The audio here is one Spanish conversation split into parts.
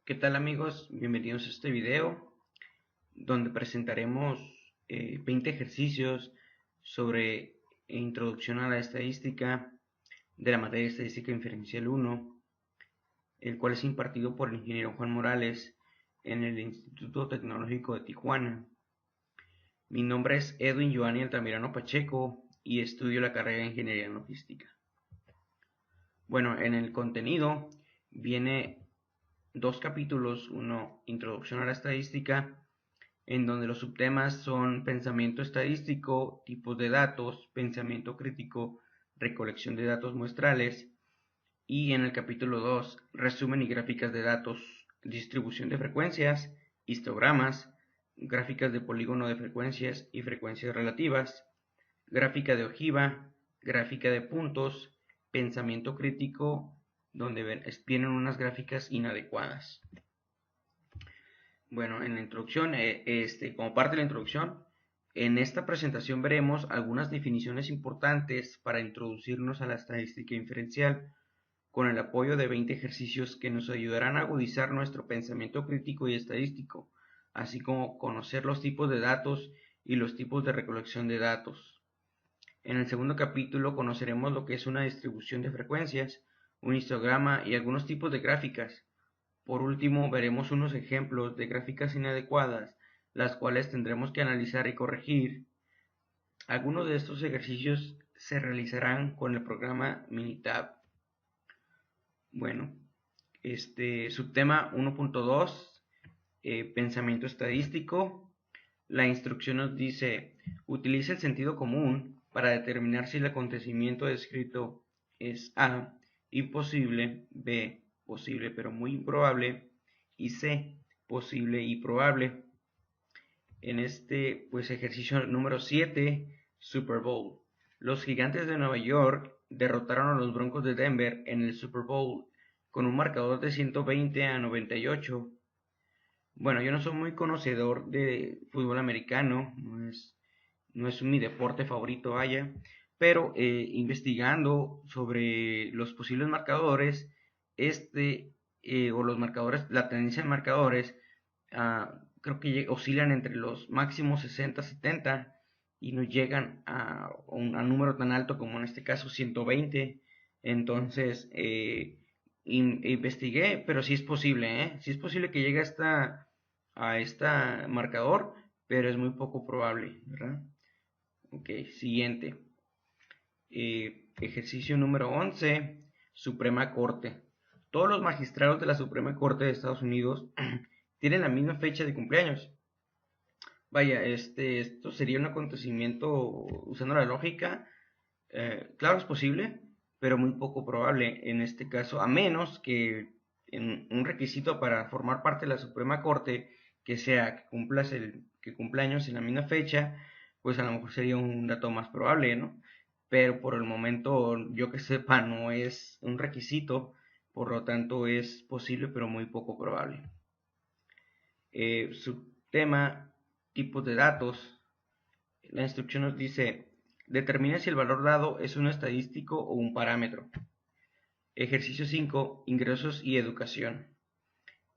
¿Qué tal amigos? Bienvenidos a este video donde presentaremos 20 ejercicios sobre introducción a la estadística de la materia de Estadística Inferencial 1, el cual es impartido por el ingeniero Juan Morales en el Instituto Tecnológico de Tijuana. Mi nombre es Edwin Joanny Altamirano Pacheco y estudio la carrera de Ingeniería en Logística. Bueno, en el contenido viene dos capítulos, uno, Introducción a la Estadística, en donde los subtemas son pensamiento estadístico, tipos de datos, pensamiento crítico, recolección de datos muestrales, y en el capítulo 2, resumen y gráficas de datos, distribución de frecuencias, histogramas, gráficas de polígono de frecuencias y frecuencias relativas, gráfica de ojiva, gráfica de puntos, pensamiento crítico, donde vienen unas gráficas inadecuadas. Bueno, en la introducción, como parte de la introducción, en esta presentación veremos algunas definiciones importantes para introducirnos a la estadística inferencial, con el apoyo de 20 ejercicios que nos ayudarán a agudizar nuestro pensamiento crítico y estadístico, así como conocer los tipos de datos y los tipos de recolección de datos. En el segundo capítulo conoceremos lo que es una distribución de frecuencias, un histograma y algunos tipos de gráficas. Por último, veremos unos ejemplos de gráficas inadecuadas, las cuales tendremos que analizar y corregir. Algunos de estos ejercicios se realizarán con el programa Minitab. Bueno, subtema 1.2, pensamiento estadístico. La instrucción nos dice, utiliza el sentido común para determinar si el acontecimiento descrito es A, imposible, B, posible pero muy improbable, y C, posible y probable. En este ejercicio número 7, Super Bowl. Los Gigantes de Nueva York derrotaron a los Broncos de Denver en el Super Bowl con un marcador de 120-98. Bueno, yo no soy muy conocedor de fútbol americano, no es mi deporte favorito, vaya, pero investigando sobre los posibles marcadores, o los marcadores, la tendencia de marcadores, creo que oscilan entre los máximos 60-70 y no llegan a un número tan alto como en este caso 120. Entonces, investigué, pero sí es posible, ¿eh? Sí es posible que llegue a esta marcador, pero es muy poco probable, ¿verdad? Ok, siguiente. Ejercicio número 11, Suprema Corte. Todos los magistrados de la Suprema Corte de Estados Unidos tienen la misma fecha de cumpleaños. Vaya, esto sería un acontecimiento usando la lógica. Claro, es posible, pero muy poco probable en este caso, a menos que en un requisito para formar parte de la Suprema Corte que sea que cumpla años en la misma fecha, pues a lo mejor sería un dato más probable, ¿no? Pero por el momento, yo que sepa, no es un requisito, por lo tanto es posible, pero muy poco probable. Subtema, tipos de datos. La instrucción nos dice, determina si el valor dado es un estadístico o un parámetro. Ejercicio 5, ingresos y educación.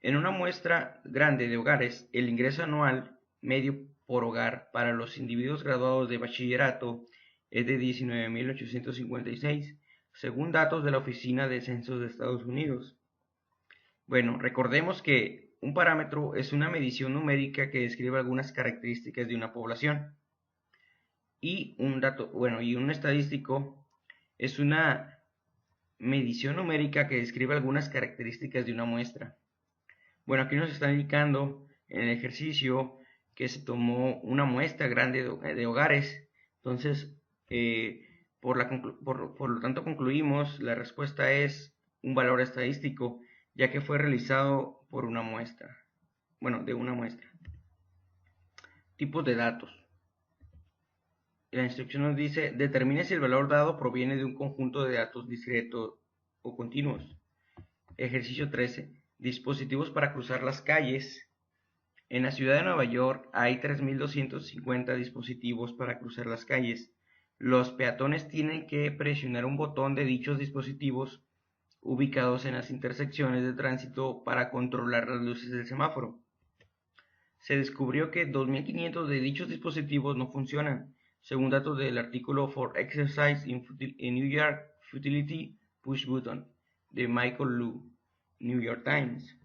En una muestra grande de hogares, el ingreso anual medio por hogar para los individuos graduados de bachillerato es de 19.856, según datos de la Oficina de Censos de Estados Unidos. Bueno, recordemos que un parámetro es una medición numérica que describe algunas características de una población. Y un dato, bueno, y un estadístico es una medición numérica que describe algunas características de una muestra. Bueno, aquí nos está indicando en el ejercicio que se tomó una muestra grande de hogares. Entonces, por lo tanto, concluimos, la respuesta es un valor estadístico, ya que fue realizado por una muestra. Bueno, de una muestra. Tipos de datos. La instrucción nos dice, determine si el valor dado proviene de un conjunto de datos discretos o continuos. Ejercicio 13. Dispositivos para cruzar las calles. En la ciudad de Nueva York hay 3.250 dispositivos para cruzar las calles. Los peatones tienen que presionar un botón de dichos dispositivos ubicados en las intersecciones de tránsito para controlar las luces del semáforo. Se descubrió que 2.500 de dichos dispositivos no funcionan, según datos del artículo For Exercise in New York Futility Push Button de Michael Liu, New York Times.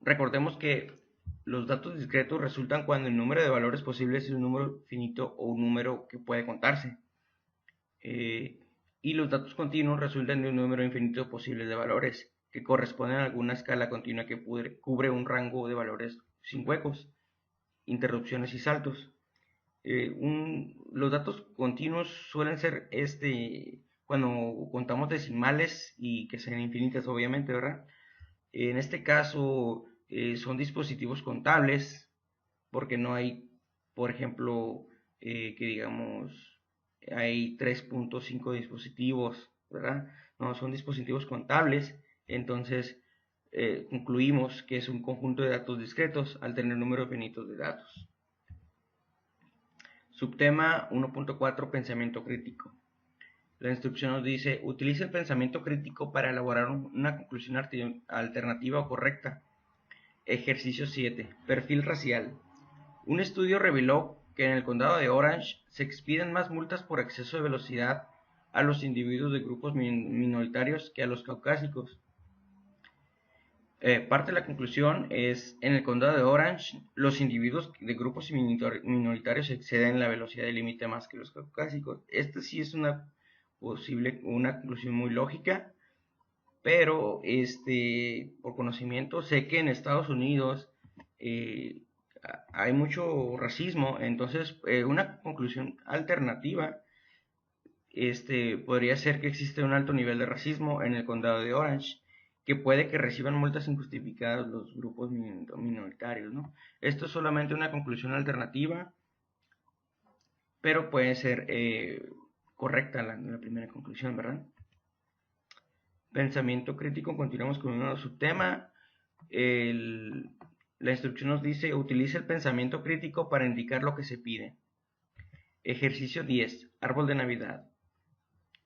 Recordemos que los datos discretos resultan cuando el número de valores posibles es un número finito o un número que puede contarse. Y los datos continuos resultan de un número infinito posible de valores, que corresponden a alguna escala continua que cubre un rango de valores sin huecos, interrupciones y saltos. Los datos continuos suelen ser cuando contamos decimales y que sean infinitas, obviamente, ¿verdad? En este caso son dispositivos contables, porque no hay, por ejemplo, que digamos, hay 3.5 dispositivos, ¿verdad? No, son dispositivos contables, entonces concluimos que es un conjunto de datos discretos al tener números finitos de datos. Subtema 1.4 Pensamiento crítico. La instrucción nos dice, utiliza el pensamiento crítico para elaborar una conclusión alternativa o correcta. Ejercicio 7. Perfil racial. Un estudio reveló que en el condado de Orange se expiden más multas por exceso de velocidad a los individuos de grupos minoritarios que a los caucásicos. Parte de la conclusión es, en el condado de Orange, los individuos de grupos minoritarios exceden la velocidad de límite más que los caucásicos. Esta sí es una conclusión muy lógica, pero por conocimiento sé que en Estados Unidos hay mucho racismo, entonces una conclusión alternativa podría ser que existe un alto nivel de racismo en el condado de Orange, que puede que reciban multas injustificadas los grupos minoritarios, ¿no? Esto es solamente una conclusión alternativa, pero puede ser correcta la primera conclusión, ¿verdad? Pensamiento crítico, continuamos con un nuevo subtema. La instrucción nos dice, utiliza el pensamiento crítico para indicar lo que se pide. Ejercicio 10. Árbol de Navidad.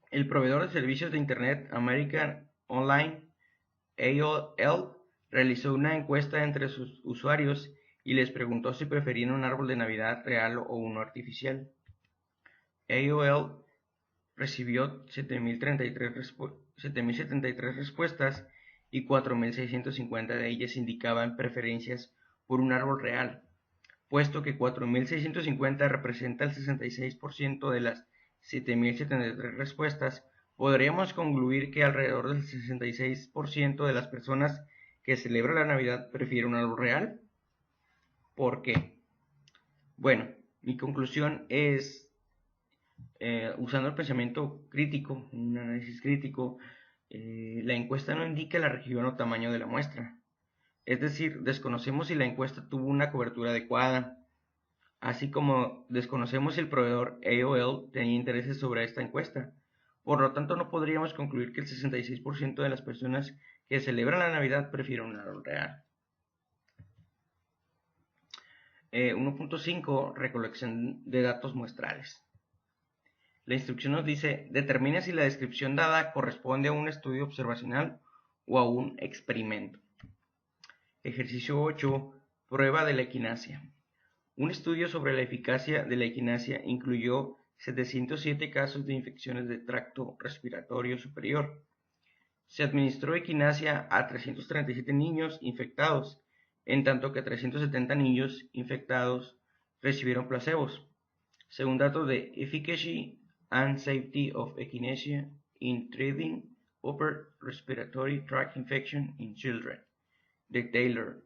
El proveedor de servicios de Internet American Online, AOL, realizó una encuesta entre sus usuarios y les preguntó si preferían un árbol de Navidad real o uno artificial. AOL recibió 7.073 respuestas y 4.650 de ellas indicaban preferencias por un árbol real, puesto que 4.650 representa el 66% de las 7.073 respuestas. Podríamos concluir que alrededor del 66% de las personas que celebran la Navidad prefieren un árbol real. ¿Por qué? Bueno, mi conclusión es, usando el pensamiento crítico, un análisis crítico, la encuesta no indica la región o tamaño de la muestra. Es decir, desconocemos si la encuesta tuvo una cobertura adecuada, así como desconocemos si el proveedor AOL tenía intereses sobre esta encuesta. Por lo tanto, no podríamos concluir que el 66% de las personas que celebran la Navidad prefieren un árbol real. 1.5 Recolección de datos muestrales. La instrucción nos dice, determina si la descripción dada corresponde a un estudio observacional o a un experimento. Ejercicio 8. Prueba de la equinacia. Un estudio sobre la eficacia de la equinacia incluyó 707 casos de infecciones de tracto respiratorio superior. Se administró equinacia a 337 niños infectados, en tanto que 370 niños infectados recibieron placebos, según datos de Efficacy and Safety of Echinacea in Treating Upper Respiratory Tract Infection in Children, de Taylor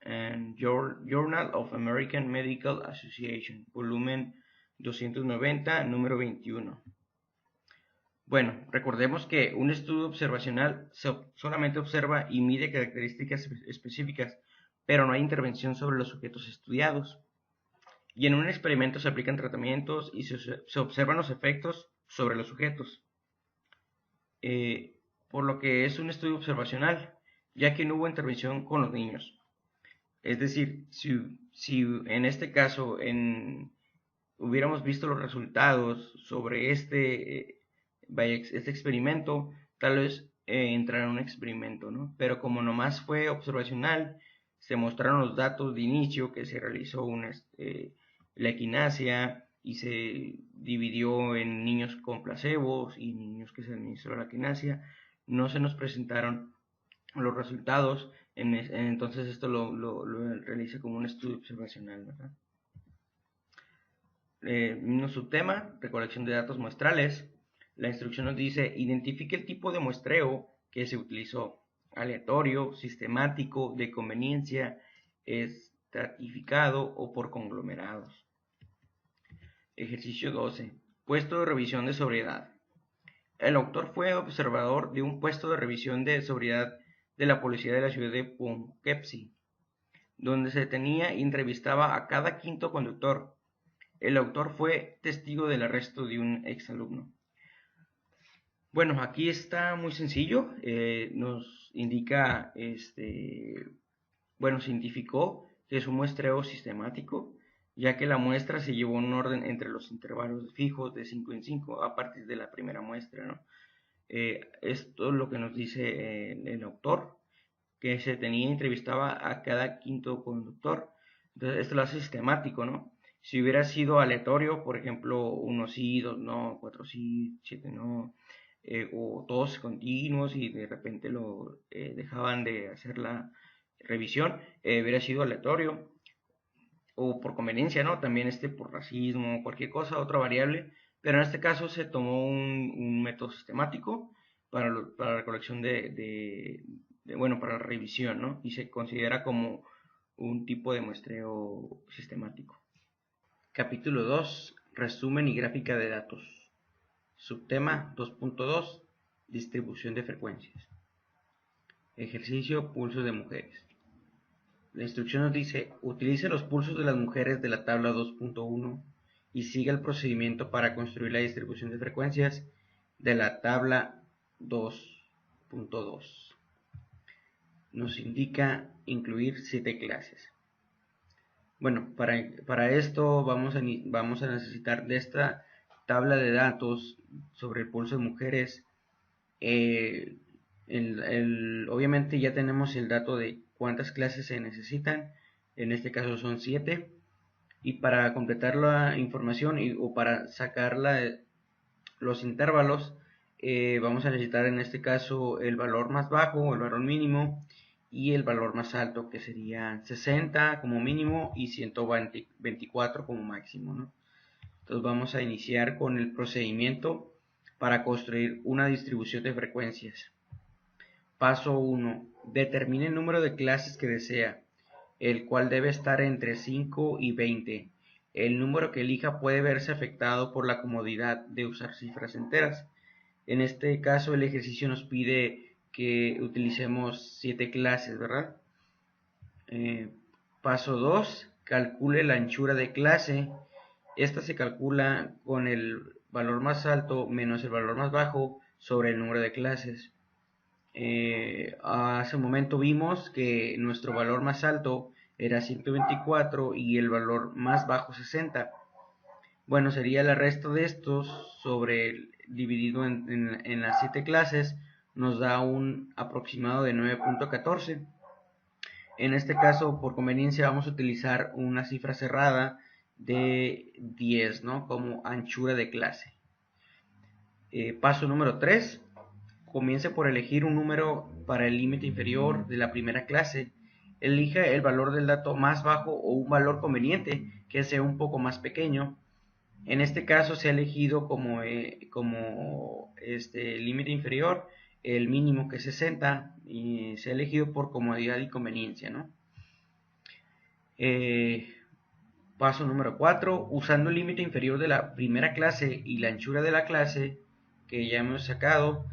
and Journal of American Medical Association, volumen 290, número 21. Bueno, recordemos que un estudio observacional solamente observa y mide características específicas, pero no hay intervención sobre los sujetos estudiados. Y en un experimento se aplican tratamientos y se observan los efectos sobre los sujetos. Por lo que es un estudio observacional, ya que no hubo intervención con los niños. Es decir, si en este caso hubiéramos visto los resultados sobre este experimento, tal vez entrar en un experimento, ¿no? Pero como nomás fue observacional, se mostraron los datos de inicio que se realizó la equinacia y se dividió en niños con placebos y niños que se administró la equinacia. No se nos presentaron los resultados, entonces esto lo realiza como un estudio observacional, ¿verdad? Mismo subtema, recolección de datos muestrales. La instrucción nos dice, identifique el tipo de muestreo que se utilizó, aleatorio, sistemático, de conveniencia, estratificado o por conglomerados. Ejercicio 12. Puesto de revisión de sobriedad. El autor fue observador de un puesto de revisión de sobriedad de la policía de la ciudad de Poughkeepsie, donde se detenía y entrevistaba a cada quinto conductor. El autor fue testigo del arresto de un exalumno. Bueno, aquí está muy sencillo. Nos indica, se identificó que es un muestreo sistemático, ya que la muestra se llevó en un orden entre los intervalos fijos de 5 en 5 a partir de la primera muestra, ¿no? Esto es lo que nos dice el autor, que se tenía y entrevistaba a cada quinto conductor. Entonces, esto lo hace sistemático, ¿no? Si hubiera sido aleatorio, por ejemplo, uno sí, dos no, cuatro sí, siete no, o todos continuos y de repente lo dejaban de hacer la revisión, hubiera sido aleatorio o por conveniencia, ¿no? También por racismo, cualquier cosa, otra variable, pero en este caso se tomó un método sistemático para la recolección bueno, para la revisión, ¿no? Y se considera como un tipo de muestreo sistemático. Capítulo 2. Resumen y gráfica de datos. Subtema 2.2. Distribución de frecuencias. Ejercicio pulsos de mujeres. La instrucción nos dice, utilice los pulsos de las mujeres de la tabla 2.1 y siga el procedimiento para construir la distribución de frecuencias de la tabla 2.2. Nos indica incluir 7 clases. Bueno, para esto vamos a necesitar de esta tabla de datos sobre el pulso de mujeres. Obviamente ya tenemos el dato de cuántas clases se necesitan, en este caso son 7, y para completar la información o para sacar los intervalos, vamos a necesitar en este caso el valor más bajo, el valor mínimo, y el valor más alto, que serían 60 como mínimo y 124 como máximo, ¿no? Entonces vamos a iniciar con el procedimiento para construir una distribución de frecuencias. Paso 1. Determine el número de clases que desea, el cual debe estar entre 5 y 20. El número que elija puede verse afectado por la comodidad de usar cifras enteras. En este caso el ejercicio nos pide que utilicemos 7 clases, ¿verdad? Paso 2. Calcule la anchura de clase. Esta se calcula con el valor más alto menos el valor más bajo sobre el número de clases. Hace un momento vimos que nuestro valor más alto era 124 y el valor más bajo 60. Bueno, sería el resto de estos dividido en las 7 clases, nos da un aproximado de 9.14. En este caso, por conveniencia, vamos a utilizar una cifra cerrada de 10, ¿no? Como anchura de clase. Paso número 3. Comience por elegir un número para el límite inferior de la primera clase. Elija el valor del dato más bajo o un valor conveniente que sea un poco más pequeño. En este caso se ha elegido como límite inferior el mínimo, que es 60, y se ha elegido por comodidad y conveniencia, ¿no? Paso número 4. Usando el límite inferior de la primera clase y la anchura de la clase que ya hemos sacado,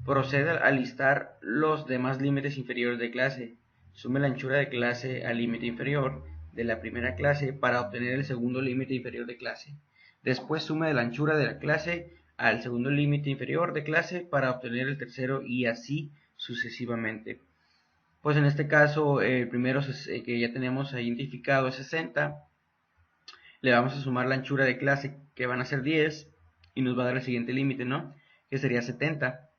procede a listar los demás límites inferiores de clase. Sume la anchura de clase al límite inferior de la primera clase para obtener el segundo límite inferior de clase. Después sume de la anchura de la clase al segundo límite inferior de clase para obtener el tercero, y así sucesivamente. Pues en este caso el primero que ya tenemos identificado es 60. Le vamos a sumar la anchura de clase, que van a ser 10, y nos va a dar el siguiente límite, ¿no? Que sería 70.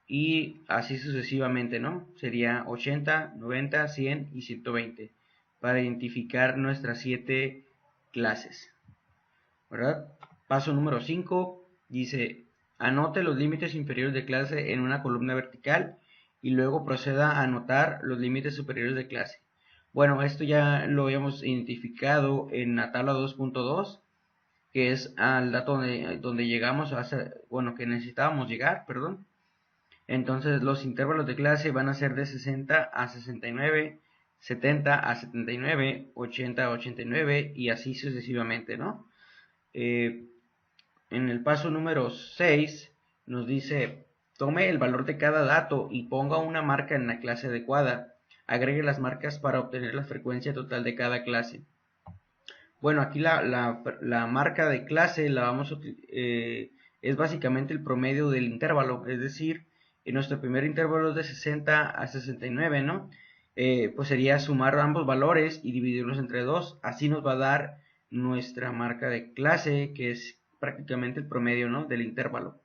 y así sucesivamente, ¿no? Sería 80, 90, 100 y 120 para identificar nuestras 7 clases, ¿verdad? Paso número 5 dice, anote los límites inferiores de clase en una columna vertical y luego proceda a anotar los límites superiores de clase. Bueno, esto ya lo habíamos identificado en la tabla 2.2, que es al dato donde llegamos, bueno, que necesitábamos llegar, perdón. Entonces los intervalos de clase van a ser de 60 a 69, 70 a 79, 80 a 89 y así sucesivamente, ¿no? En el paso número 6 nos dice, tome el valor de cada dato y ponga una marca en la clase adecuada. Agregue las marcas para obtener la frecuencia total de cada clase. Bueno, aquí la marca de clase la vamos a, es básicamente el promedio del intervalo, es decir, en nuestro primer intervalo es de 60 a 69, ¿no? Pues sería sumar ambos valores y dividirlos entre 2, así nos va a dar nuestra marca de clase, que es prácticamente el promedio, ¿no?, del intervalo.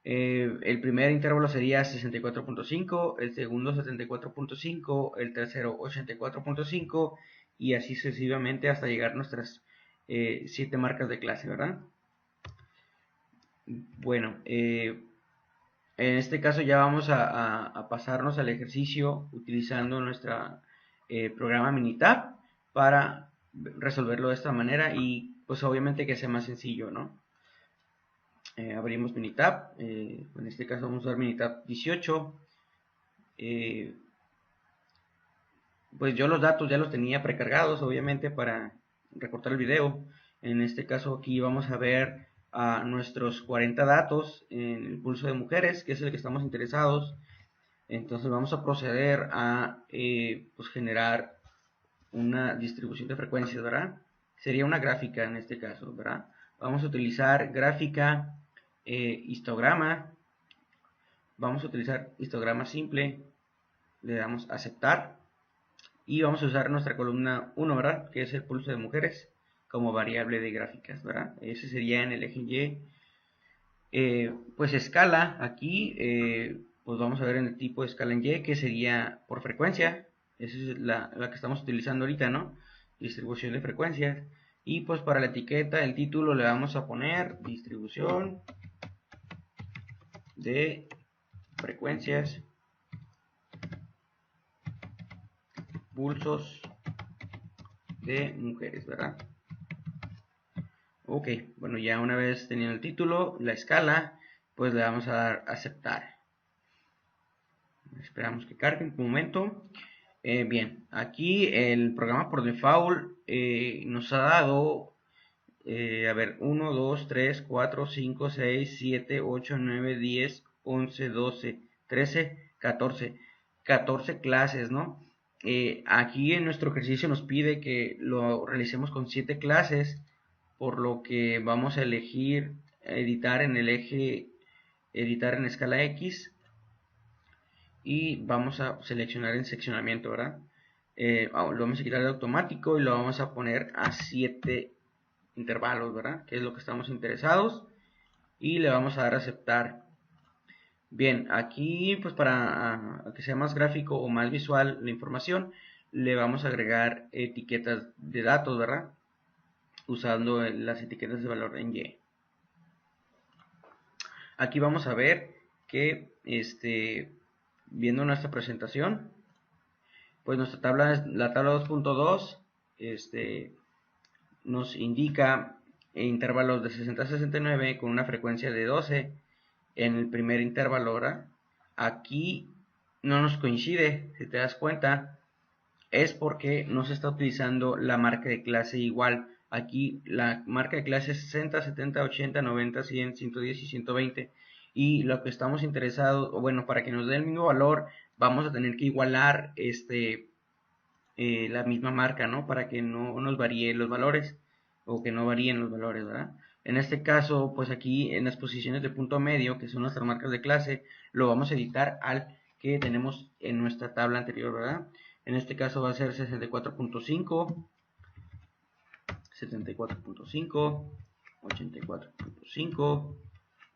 El primer intervalo sería 64.5, el segundo 74.5, el tercero 84.5 y así sucesivamente hasta llegar a nuestras 7 marcas de clase, ¿verdad? Bueno, en este caso ya vamos a pasarnos al ejercicio utilizando nuestro programa Minitab para resolverlo de esta manera y pues obviamente que sea más sencillo, ¿no? Abrimos Minitab, en este caso vamos a usar Minitab 18. Pues yo los datos ya los tenía precargados, obviamente, para recortar el video. En este caso aquí vamos a ver a nuestros 40 datos en el pulso de mujeres, que es el que estamos interesados. Entonces vamos a proceder a pues generar una distribución de frecuencias, ¿verdad? Sería una gráfica en este caso, ¿verdad? Vamos a utilizar gráfica, histograma. Vamos a utilizar histograma simple. Le damos a aceptar. Y vamos a usar nuestra columna 1, ¿verdad? Que es el pulso de mujeres como variable de gráficas, ¿verdad? Ese sería en el eje Y. Pues escala, aquí, pues vamos a ver en el tipo de escala en Y, que sería por frecuencia. Esa es la que estamos utilizando ahorita, ¿no? Distribución de frecuencias. Y pues para la etiqueta, el título le vamos a poner distribución de frecuencias, pulsos de mujeres, ¿verdad? Ok, bueno, ya una vez teniendo el título, la escala, pues le vamos a dar a aceptar. Esperamos que cargue un momento. Bien, aquí el programa por default nos ha dado, a ver, 1, 2, 3, 4, 5, 6, 7, 8, 9, 10, 11, 12, 13, 14 clases, ¿no? Aquí en nuestro ejercicio nos pide que lo realicemos con 7 clases, por lo que vamos a elegir editar en el eje editar en escala X y vamos a seleccionar en seccionamiento, ¿verdad? Lo vamos a quitar de automático y lo vamos a poner a 7 intervalos, ¿verdad? Que es lo que estamos interesados y le vamos a dar a aceptar. Bien, aquí pues para que sea más gráfico o más visual la información, le vamos a agregar etiquetas de datos, ¿verdad? Usando las etiquetas de valor en Y. Aquí vamos a ver que, viendo nuestra presentación, pues nuestra tabla, la tabla 2.2, nos indica intervalos de 60 a 69 con una frecuencia de 12 en el primer intervalo, ¿verdad? Aquí no nos coincide, si te das cuenta, es porque no se está utilizando la marca de clase igual. Aquí la marca de clase es 60, 70, 80, 90, 100, 110 y 120. Y lo que estamos interesados, o bueno, para que nos dé el mismo valor, vamos a tener que igualar la misma marca, ¿no? Para que no nos varíen los valores o que no varíen los valores, ¿verdad? En este caso, pues aquí en las posiciones de punto medio, que son nuestras marcas de clase, lo vamos a editar al que tenemos en nuestra tabla anterior, ¿verdad? En este caso va a ser 64.5, 74.5, 84.5,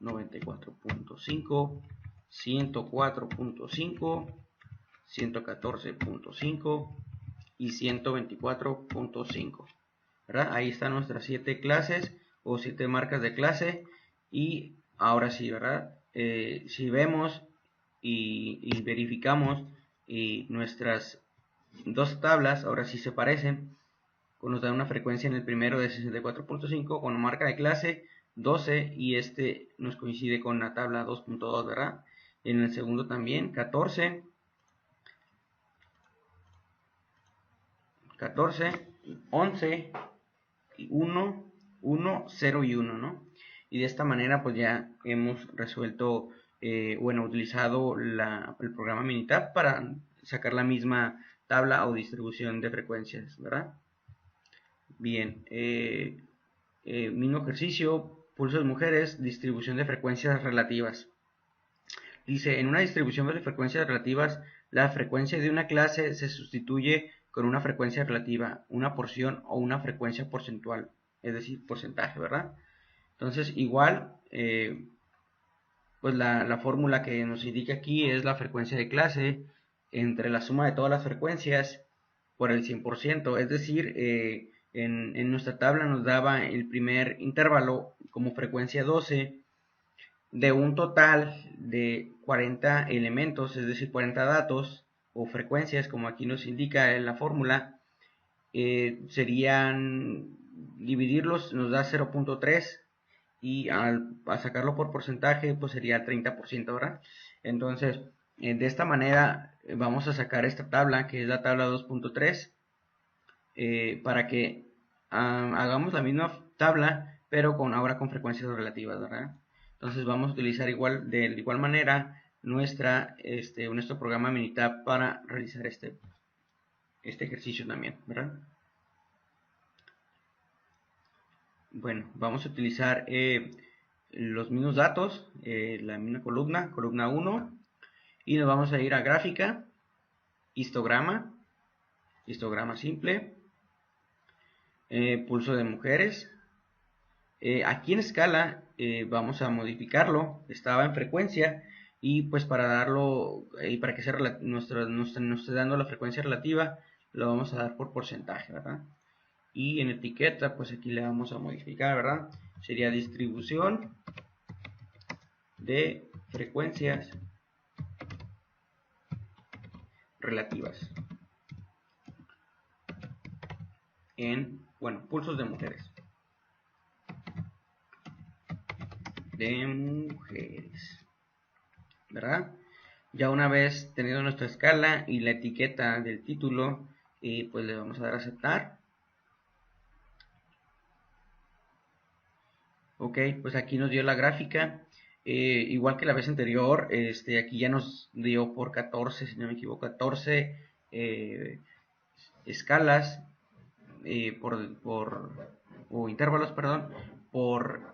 94.5, 104.5, 114.5 y 124.5, ¿verdad? Ahí están nuestras 7 clases o 7 marcas de clase. Y ahora sí, ¿verdad? Si vemos y verificamos nuestras dos tablas, ahora sí se parecen. Nos da una frecuencia en el primero de 64.5 con marca de clase 12 y este nos coincide con la tabla 2.2, ¿verdad? En el segundo también 14, 11, 1, 1, 0 y 1, ¿no? Y de esta manera pues ya hemos resuelto, utilizado el programa Minitab para sacar la misma tabla o distribución de frecuencias, ¿verdad? Bien, mismo ejercicio, pulsos de mujeres, distribución de frecuencias relativas. Dice, en una distribución de frecuencias relativas, la frecuencia de una clase se sustituye con una frecuencia relativa, una porción o una frecuencia porcentual, es decir, porcentaje, ¿verdad? Entonces, igual, pues la fórmula que nos indica aquí es la frecuencia de clase entre la suma de todas las frecuencias por el 100%, es decir, en nuestra tabla nos daba el primer intervalo como frecuencia 12 de un total de 40 elementos, es decir, 40 datos o frecuencias, como aquí nos indica en la fórmula. Serían, dividirlos nos da 0.3 y al sacarlo por porcentaje pues sería el 30%, ¿verdad? Entonces, de esta manera vamos a sacar esta tabla, que es la tabla 2.3, para que hagamos la misma tabla, pero ahora con frecuencias relativas, ¿verdad? Entonces vamos a utilizar de igual manera nuestro programa Minitab para realizar este ejercicio también, ¿verdad? Bueno, vamos a utilizar los mismos datos, la misma columna 1, y nos vamos a ir a gráfica, histograma simple, pulso de mujeres. Aquí en escala vamos a modificarlo, estaba en frecuencia y pues para darlo y para que sea nos esté dando la frecuencia relativa, lo vamos a dar por porcentaje, ¿verdad? Y en etiqueta pues aquí le vamos a modificar, ¿verdad? Sería distribución de frecuencias relativas en, pulsos de mujeres. ¿Verdad? Ya una vez tenido nuestra escala y la etiqueta del título, pues le vamos a dar a aceptar. Ok, pues aquí nos dio la gráfica. Igual que la vez anterior, aquí ya nos dio por 14, si no me equivoco, 14 escalas o intervalos, perdón, por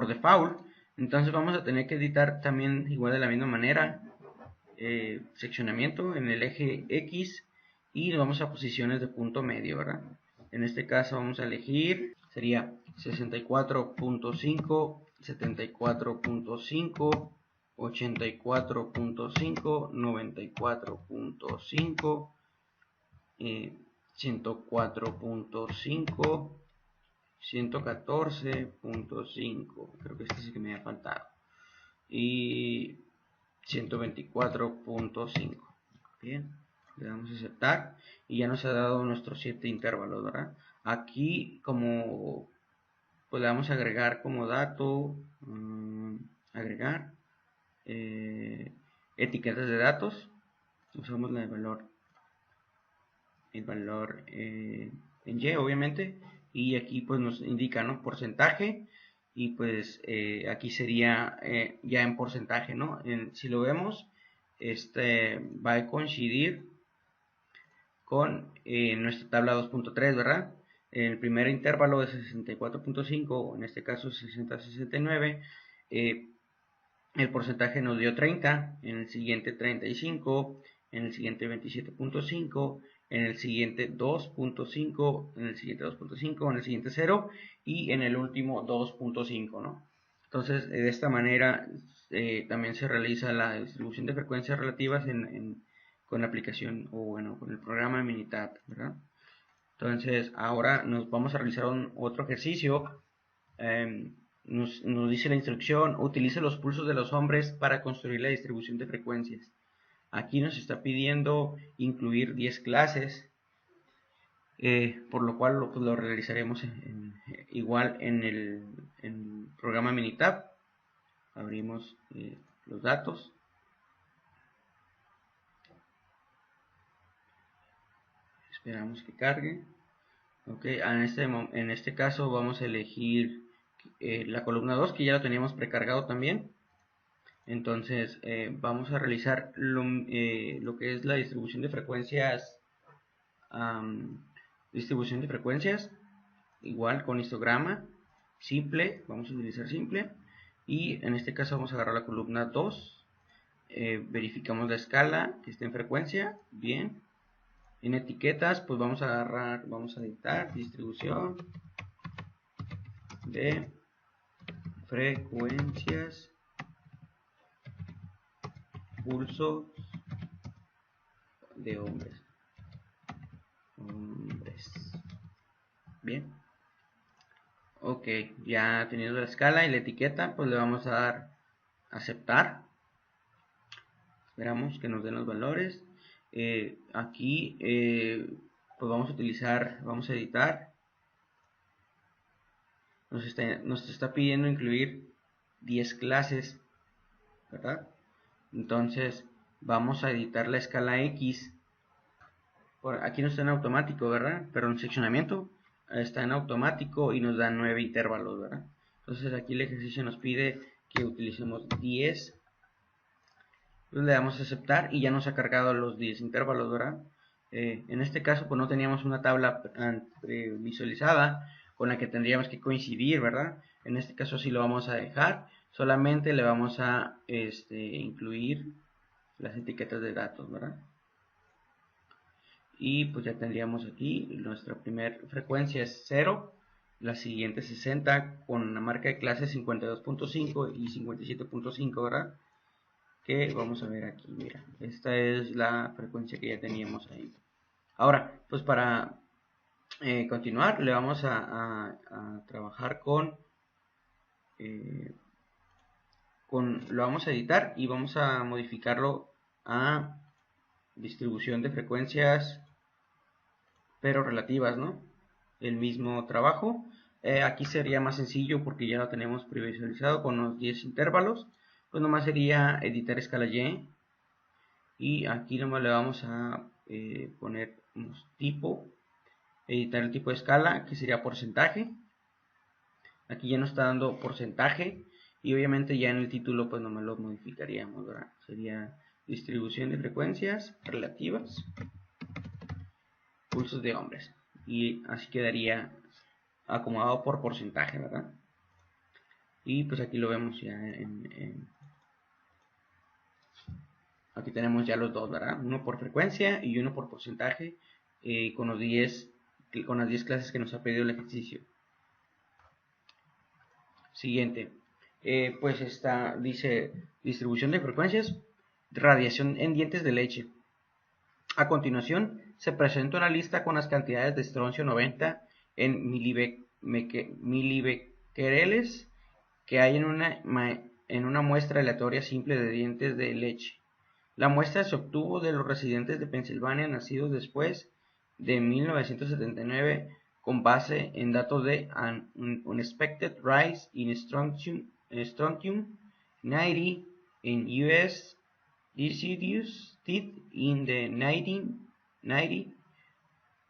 default. Entonces vamos a tener que editar también igual de la misma manera, seccionamiento en el eje X y nos vamos a posiciones de punto medio, ¿verdad? En este caso vamos a elegir, sería 64.5, 74.5, 84.5, 94.5, 104.5, 114.5, creo que este es el que me ha faltado, y 124.5. Bien, le damos a aceptar y ya nos ha dado nuestros 7 intervalos, ¿verdad? Aquí como pues le vamos a agregar como dato, agregar etiquetas de datos. Usamos el valor en Y obviamente, y aquí pues nos indica, ¿no?, porcentaje, y pues aquí sería ya en porcentaje, ¿no? Si lo vemos, va a coincidir con nuestra tabla 2.3, ¿verdad? En el primer intervalo de 64.5, en este caso 60-69, el porcentaje nos dio 30, en el siguiente 35, en el siguiente 27.5, en el siguiente 2.5, en el siguiente 2.5, en el siguiente 0 y en el último 2.5, ¿no? Entonces, de esta manera también se realiza la distribución de frecuencias relativas con la aplicación o bueno, con el programa Minitab, ¿verdad? Entonces, ahora nos vamos a realizar otro ejercicio. Nos dice la instrucción, utilice los pulsos de los hombres para construir la distribución de frecuencias. Aquí nos está pidiendo incluir 10 clases, por lo cual pues, lo realizaremos igual en el programa Minitab. Abrimos los datos. Esperamos que cargue. Ok, en este caso vamos a elegir la columna 2, que ya lo teníamos precargado también. Entonces vamos a realizar lo que es la distribución de frecuencias. Distribución de frecuencias, igual con histograma, simple, vamos a utilizar simple. Y en este caso vamos a agarrar la columna 2. Verificamos la escala que esté en frecuencia, bien. En etiquetas, pues vamos a agarrar, vamos a editar distribución de frecuencias, pulsos de hombres. Bien. Ok, ya teniendo la escala y la etiqueta, pues le vamos a dar aceptar. Esperamos que nos den los valores. Aquí pues vamos a utilizar, vamos a editar. Nos está pidiendo incluir 10 clases, ¿verdad? Entonces vamos a editar la escala X. Aquí no está en automático, ¿verdad? Pero en seccionamiento está en automático y nos da 9 intervalos, ¿verdad? Entonces aquí el ejercicio nos pide que utilicemos 10. Entonces le damos a aceptar y ya nos ha cargado los 10 intervalos, ¿verdad? En este caso pues no teníamos una tabla visualizada con la que tendríamos que coincidir, ¿verdad? En este caso sí lo vamos a dejar, solamente le vamos a incluir las etiquetas de datos, ¿verdad? Y pues ya tendríamos aquí nuestra primera frecuencia es 0, la siguiente 60 con una marca de clase 52.5 y 57.5, ¿verdad? Que vamos a ver aquí, mira, esta es la frecuencia que ya teníamos ahí. Ahora, pues para continuar, le vamos a trabajar lo vamos a editar y vamos a modificarlo a distribución de frecuencias, pero relativas, ¿no? El mismo trabajo. Aquí sería más sencillo porque ya lo tenemos previsualizado con los 10 intervalos. Pues nomás sería editar escala Y. Y aquí nomás le vamos a poner unos tipo, editar el tipo de escala, que sería porcentaje. Aquí ya nos está dando porcentaje. Y obviamente ya en el título pues nomás lo modificaríamos, ¿verdad? Sería distribución de frecuencias relativas, pulsos de hombres. Y así quedaría acomodado por porcentaje, ¿verdad? Y pues aquí lo vemos ya aquí tenemos ya los dos, ¿verdad? Uno por frecuencia y uno por porcentaje, con las 10 clases que nos ha pedido el ejercicio. Siguiente. Pues esta dice distribución de frecuencias, radiación en dientes de leche. A continuación se presenta una lista con las cantidades de estroncio 90 en milibecquereles que hay en una muestra aleatoria simple de dientes de leche. La muestra se obtuvo de los residentes de Pensilvania nacidos después de 1979 con base en datos de an unexpected rise in strontium 90 in US deciduous teeth in the 1990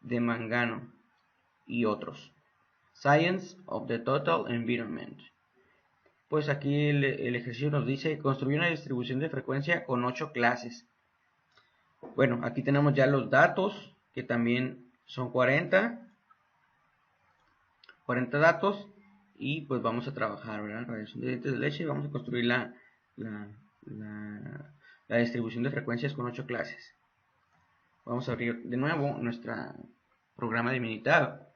de mangano y otros. Science of the Total Environment. Pues aquí el ejercicio nos dice construir una distribución de frecuencia con 8 clases. Bueno, aquí tenemos ya los datos, que también son 40 datos, y pues vamos a trabajar, ¿verdad? Radiación de dientes de leche, y vamos a construir la distribución de frecuencias con 8 clases. Vamos a abrir de nuevo nuestro programa de Minitab.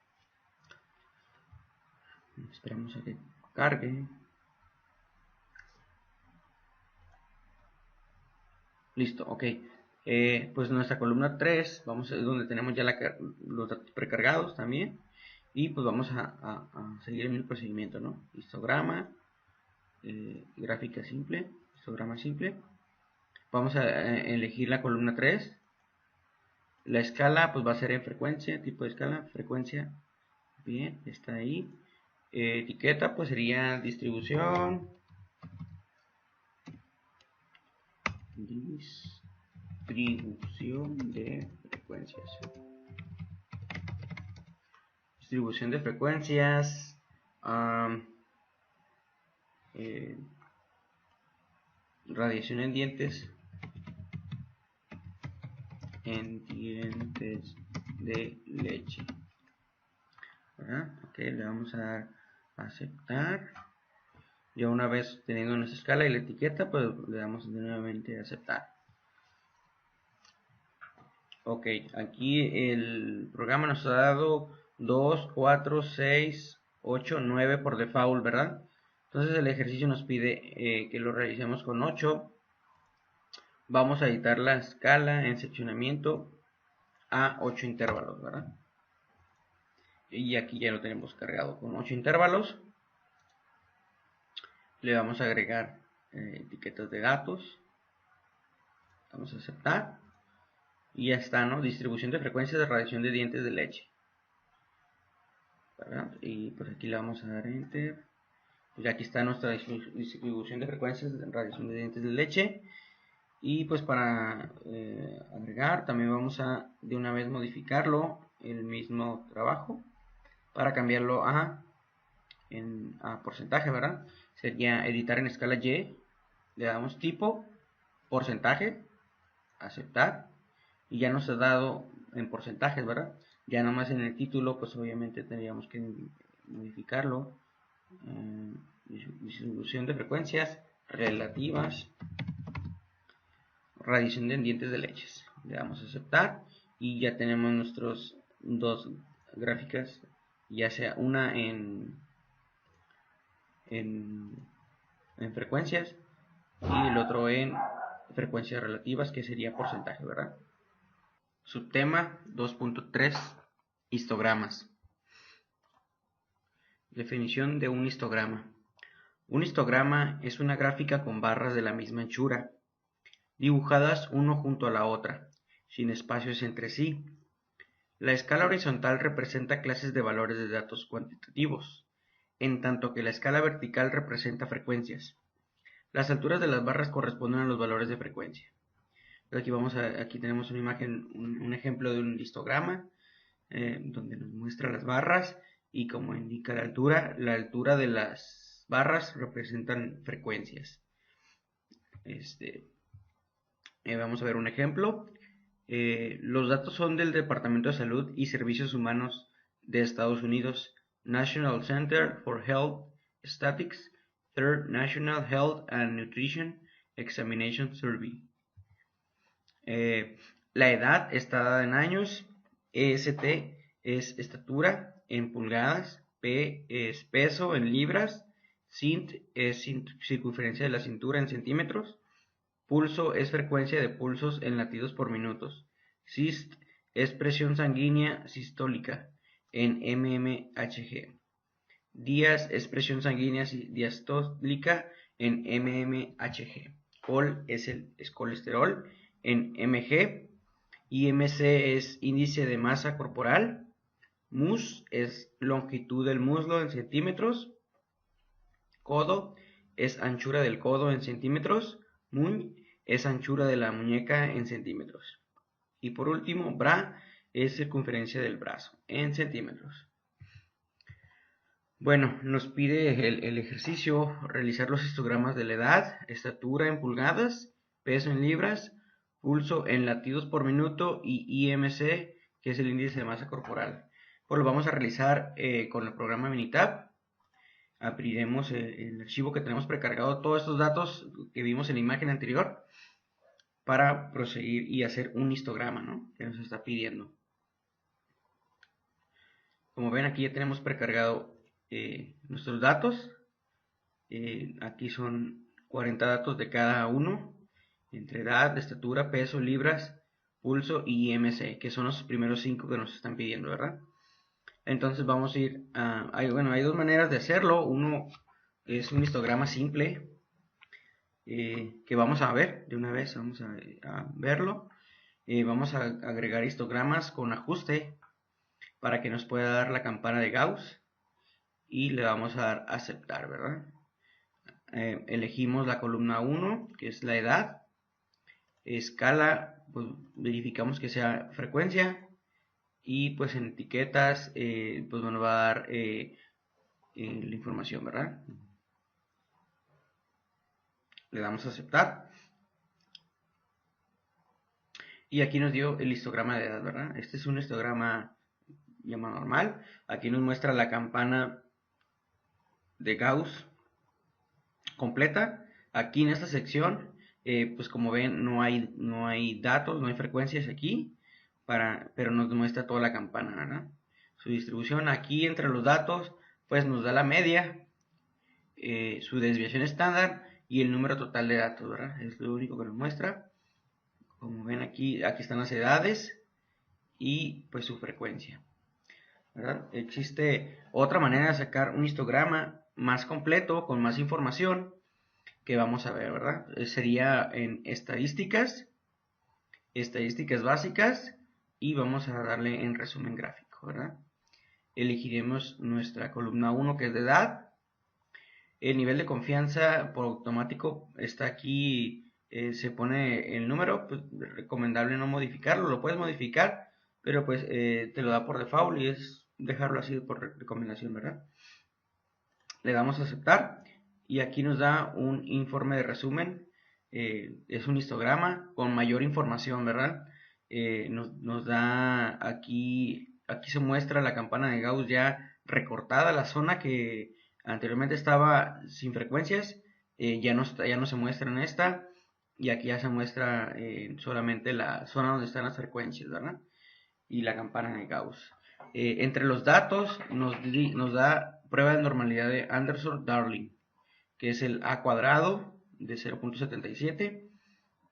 Esperamos a que cargue. Listo, ok. Pues nuestra columna 3, vamos a donde tenemos ya los datos precargados también. Y pues vamos a seguir el mismo procedimiento, ¿no? Histograma, gráfica simple, histograma simple. Vamos a elegir la columna 3. La escala pues va a ser en frecuencia, tipo de escala, frecuencia. Bien, está ahí. Etiqueta pues sería distribución. Distribución de frecuencias. Distribución de frecuencias. Eh, Radiación en dientes. En dientes de leche. ¿Verdad? Ok, le vamos a dar a aceptar. Ya una vez teniendo nuestra escala y la etiqueta, pues le damos nuevamente a aceptar. Ok, aquí el programa nos ha dado 2, 4, 6, 8, 9 por default, ¿verdad? Entonces el ejercicio nos pide que lo realicemos con 8. Vamos a editar la escala en seccionamiento a 8 intervalos, ¿verdad? Y aquí ya lo tenemos cargado con 8 intervalos. Le vamos a agregar etiquetas de datos. Vamos a aceptar. Y ya está, ¿no? Distribución de frecuencias de radiación de dientes de leche. ¿Verdad? Y pues aquí le vamos a dar enter. Pues aquí está nuestra distribución de frecuencias de radiación de dientes de leche. Y pues para agregar también vamos a de una vez modificarlo el mismo trabajo para cambiarlo a porcentaje, ¿verdad? Sería editar en escala Y, le damos tipo, porcentaje, aceptar, y ya nos ha dado en porcentajes, ¿verdad? Ya nomás en el título, pues obviamente tendríamos que modificarlo. Distribución de frecuencias relativas, radiación de dientes de leches. Le damos a aceptar y ya tenemos nuestros dos gráficas, ya sea una en frecuencias y el otro en frecuencias relativas, que sería porcentaje, ¿verdad? Subtema 2.3, histogramas. Definición de un histograma. Un histograma es una gráfica con barras de la misma anchura, dibujadas uno junto a la otra, sin espacios entre sí. La escala horizontal representa clases de valores de datos cuantitativos, en tanto que la escala vertical representa frecuencias. Las alturas de las barras corresponden a los valores de frecuencia. Aquí tenemos una imagen, un ejemplo de un histograma, donde nos muestra las barras y como indica la altura de las barras representan frecuencias. Vamos a ver un ejemplo. Los datos son del Departamento de Salud y Servicios Humanos de Estados Unidos, National Center for Health Statistics, Third National Health and Nutrition Examination Survey. La edad está dada en años, EST es estatura en pulgadas, P es peso en libras, Cint es circunferencia de la cintura en centímetros, pulso es frecuencia de pulsos en latidos por minutos, Syst es presión sanguínea sistólica en mmHg, Días es presión sanguínea diastólica en mmHg, Col es colesterol en mg, IMC es índice de masa corporal, mus es longitud del muslo en centímetros, codo es anchura del codo en centímetros, muñ es anchura de la muñeca en centímetros. Y por último, bra es circunferencia del brazo en centímetros. Bueno, nos pide el ejercicio realizar los histogramas de la edad, estatura en pulgadas, peso en libras, pulso en latidos por minuto y IMC, que es el índice de masa corporal. Pues lo vamos a realizar con el programa Minitab. Abriremos el archivo que tenemos precargado, todos estos datos que vimos en la imagen anterior, para proseguir y hacer un histograma, ¿no?, que nos está pidiendo. Como ven, aquí ya tenemos precargado nuestros datos. Aquí son 40 datos de cada uno. entre edad, estatura, peso, libras, pulso y IMC, que son los primeros 5 que nos están pidiendo, ¿verdad? Entonces vamos a ir a... hay dos maneras de hacerlo. Uno es un histograma simple, que vamos a ver de una vez, vamos a verlo. Vamos a agregar histogramas con ajuste para que nos pueda dar la campana de Gauss y le vamos a dar aceptar, ¿verdad? Elegimos la columna 1, que es la edad. Escala, pues verificamos que sea frecuencia. Y pues en etiquetas, pues nos va a dar la información, ¿verdad? Le damos a aceptar. Y aquí nos dio el histograma de edad, ¿verdad? Este es un histograma llamado normal. Aquí nos muestra la campana de Gauss completa. Aquí en esta sección, pues como ven, no hay datos, no hay frecuencias aquí, pero nos muestra toda la campana, ¿verdad? Su distribución aquí entre los datos, pues nos da la media, su desviación estándar y el número total de datos, ¿verdad? Es lo único que nos muestra. Como ven aquí están las edades y pues su frecuencia, ¿verdad? Existe otra manera de sacar un histograma más completo, con más información, que vamos a ver, ¿verdad? Sería en estadísticas básicas, y vamos a darle en resumen gráfico, ¿verdad? Elegiremos nuestra columna 1, que es de edad. El nivel de confianza por automático está aquí, se pone el número, pues recomendable no modificarlo, lo puedes modificar, pero pues te lo da por default y es dejarlo así por recomendación, ¿verdad? Le damos a aceptar y aquí nos da un informe de resumen, es un histograma con mayor información, ¿verdad? Nos da aquí se muestra la campana de Gauss ya recortada, la zona que anteriormente estaba sin frecuencias, ya no se muestra en esta, y aquí ya se muestra solamente la zona donde están las frecuencias, ¿verdad? Y la campana de Gauss. Entre los datos nos da prueba de normalidad de Anderson-Darling, que es el A cuadrado de 0.77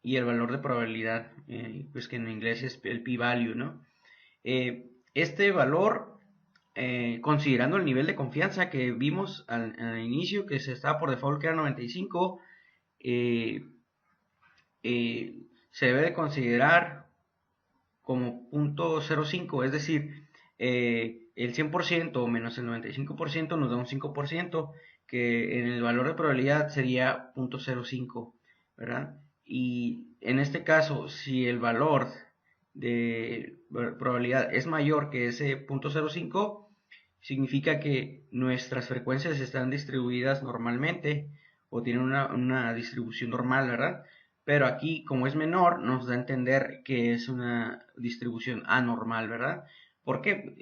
y el valor de probabilidad, pues que en inglés es el p-value, ¿no? Este valor, considerando el nivel de confianza que vimos al inicio, que se estaba por default que era 95, se debe de considerar como 0.05, es decir, el 100% menos el 95% nos da un 5%, que en el valor de probabilidad sería 0.05, ¿verdad? Y en este caso, si el valor de probabilidad es mayor que ese 0.05, significa que nuestras frecuencias están distribuidas normalmente o tienen una distribución normal, ¿verdad? Pero aquí, como es menor, nos da a entender que es una distribución anormal, ¿verdad? Porque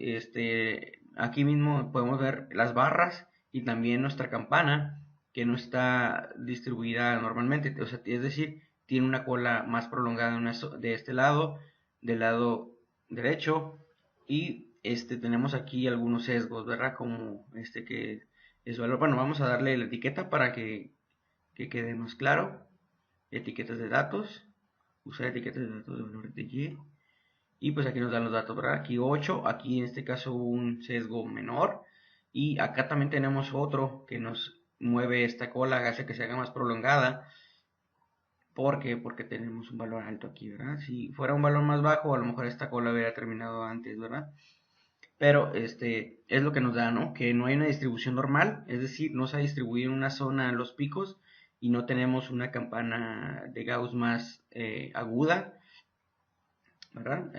aquí mismo podemos ver las barras y también nuestra campana, que no está distribuida normalmente, o sea, es decir, tiene una cola más prolongada de este lado, del lado derecho, y tenemos aquí algunos sesgos, ¿verdad? Como que es valor. Bueno, vamos a darle la etiqueta para que quede más claro. Etiquetas de datos, usar etiquetas de datos de valores de Y, y pues aquí nos dan los datos, ¿verdad? Aquí 8, aquí en este caso un sesgo menor, y acá también tenemos otro que nos mueve esta cola, hace que se haga más prolongada. ¿Por qué? Porque tenemos un valor alto aquí, ¿verdad? Si fuera un valor más bajo, a lo mejor esta cola hubiera terminado antes, ¿verdad? Pero es lo que nos da, ¿no? Que no hay una distribución normal, es decir, no se ha distribuido en una zona los picos y no tenemos una campana de Gauss más aguda, ¿verdad?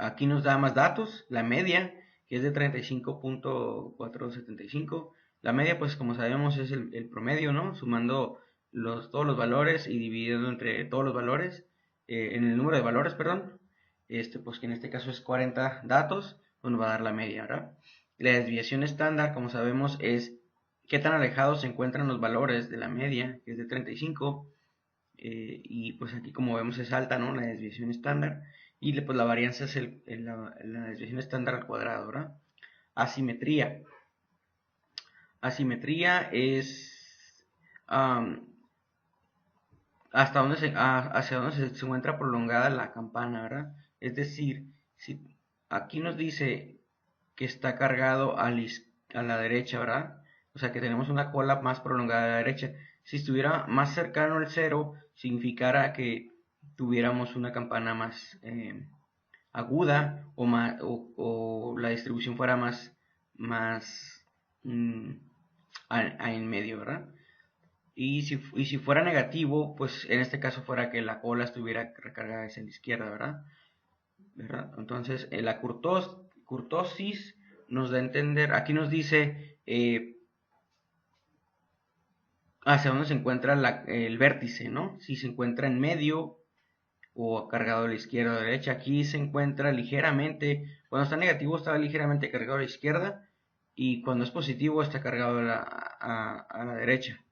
Aquí nos da más datos, la media, que es de 35.475. La media, pues como sabemos, es el promedio, ¿no? Sumando todos los valores y dividiendo entre todos los valores, en el número de valores, perdón, pues que en este caso es 40 datos, pues nos va a dar la media, ¿verdad? La desviación estándar, como sabemos, es qué tan alejados se encuentran los valores de la media, que es de 35, y pues aquí como vemos es alta, ¿no? La desviación estándar, y pues la varianza es la desviación estándar al cuadrado, ¿verdad? Asimetría. Asimetría es hacia dónde se encuentra prolongada la campana, ¿verdad? Es decir, si aquí nos dice que está cargado a la derecha, ¿verdad? O sea que tenemos una cola más prolongada a la derecha. Si estuviera más cercano al cero, significara que tuviéramos una campana más aguda o la distribución fuera más mm, en medio, ¿verdad? Y si fuera negativo, pues en este caso fuera que la cola estuviera recargada hacia la izquierda, ¿verdad? Entonces, la curtosis nos da a entender, aquí nos dice hacia dónde se encuentra el vértice, ¿no? Si se encuentra en medio o cargado a la izquierda o derecha. Aquí se encuentra ligeramente, cuando está negativo está ligeramente cargado a la izquierda y cuando es positivo está cargado a la derecha.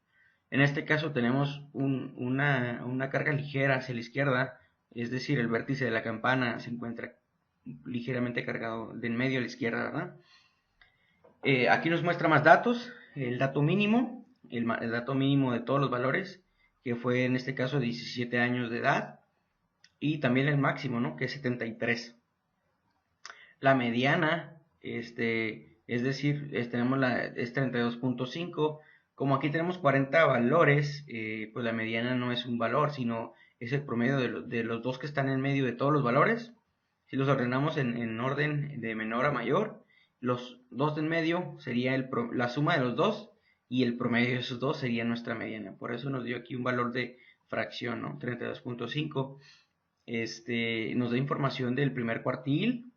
En este caso tenemos una carga ligera hacia la izquierda, es decir, el vértice de la campana se encuentra ligeramente cargado de en medio a la izquierda, ¿verdad? Aquí nos muestra más datos, el dato mínimo, el dato mínimo de todos los valores, que fue en este caso 17 años de edad, y también el máximo, ¿no? Que es 73. La mediana, es decir, tenemos es 32.5. Como aquí tenemos 40 valores, pues la mediana no es un valor, sino es el promedio de los dos que están en medio de todos los valores. Si los ordenamos en orden de menor a mayor, los dos del medio sería la suma de los dos y el promedio de esos dos sería nuestra mediana. Por eso nos dio aquí un valor de fracción, ¿no? 32.5. Nos da información del primer cuartil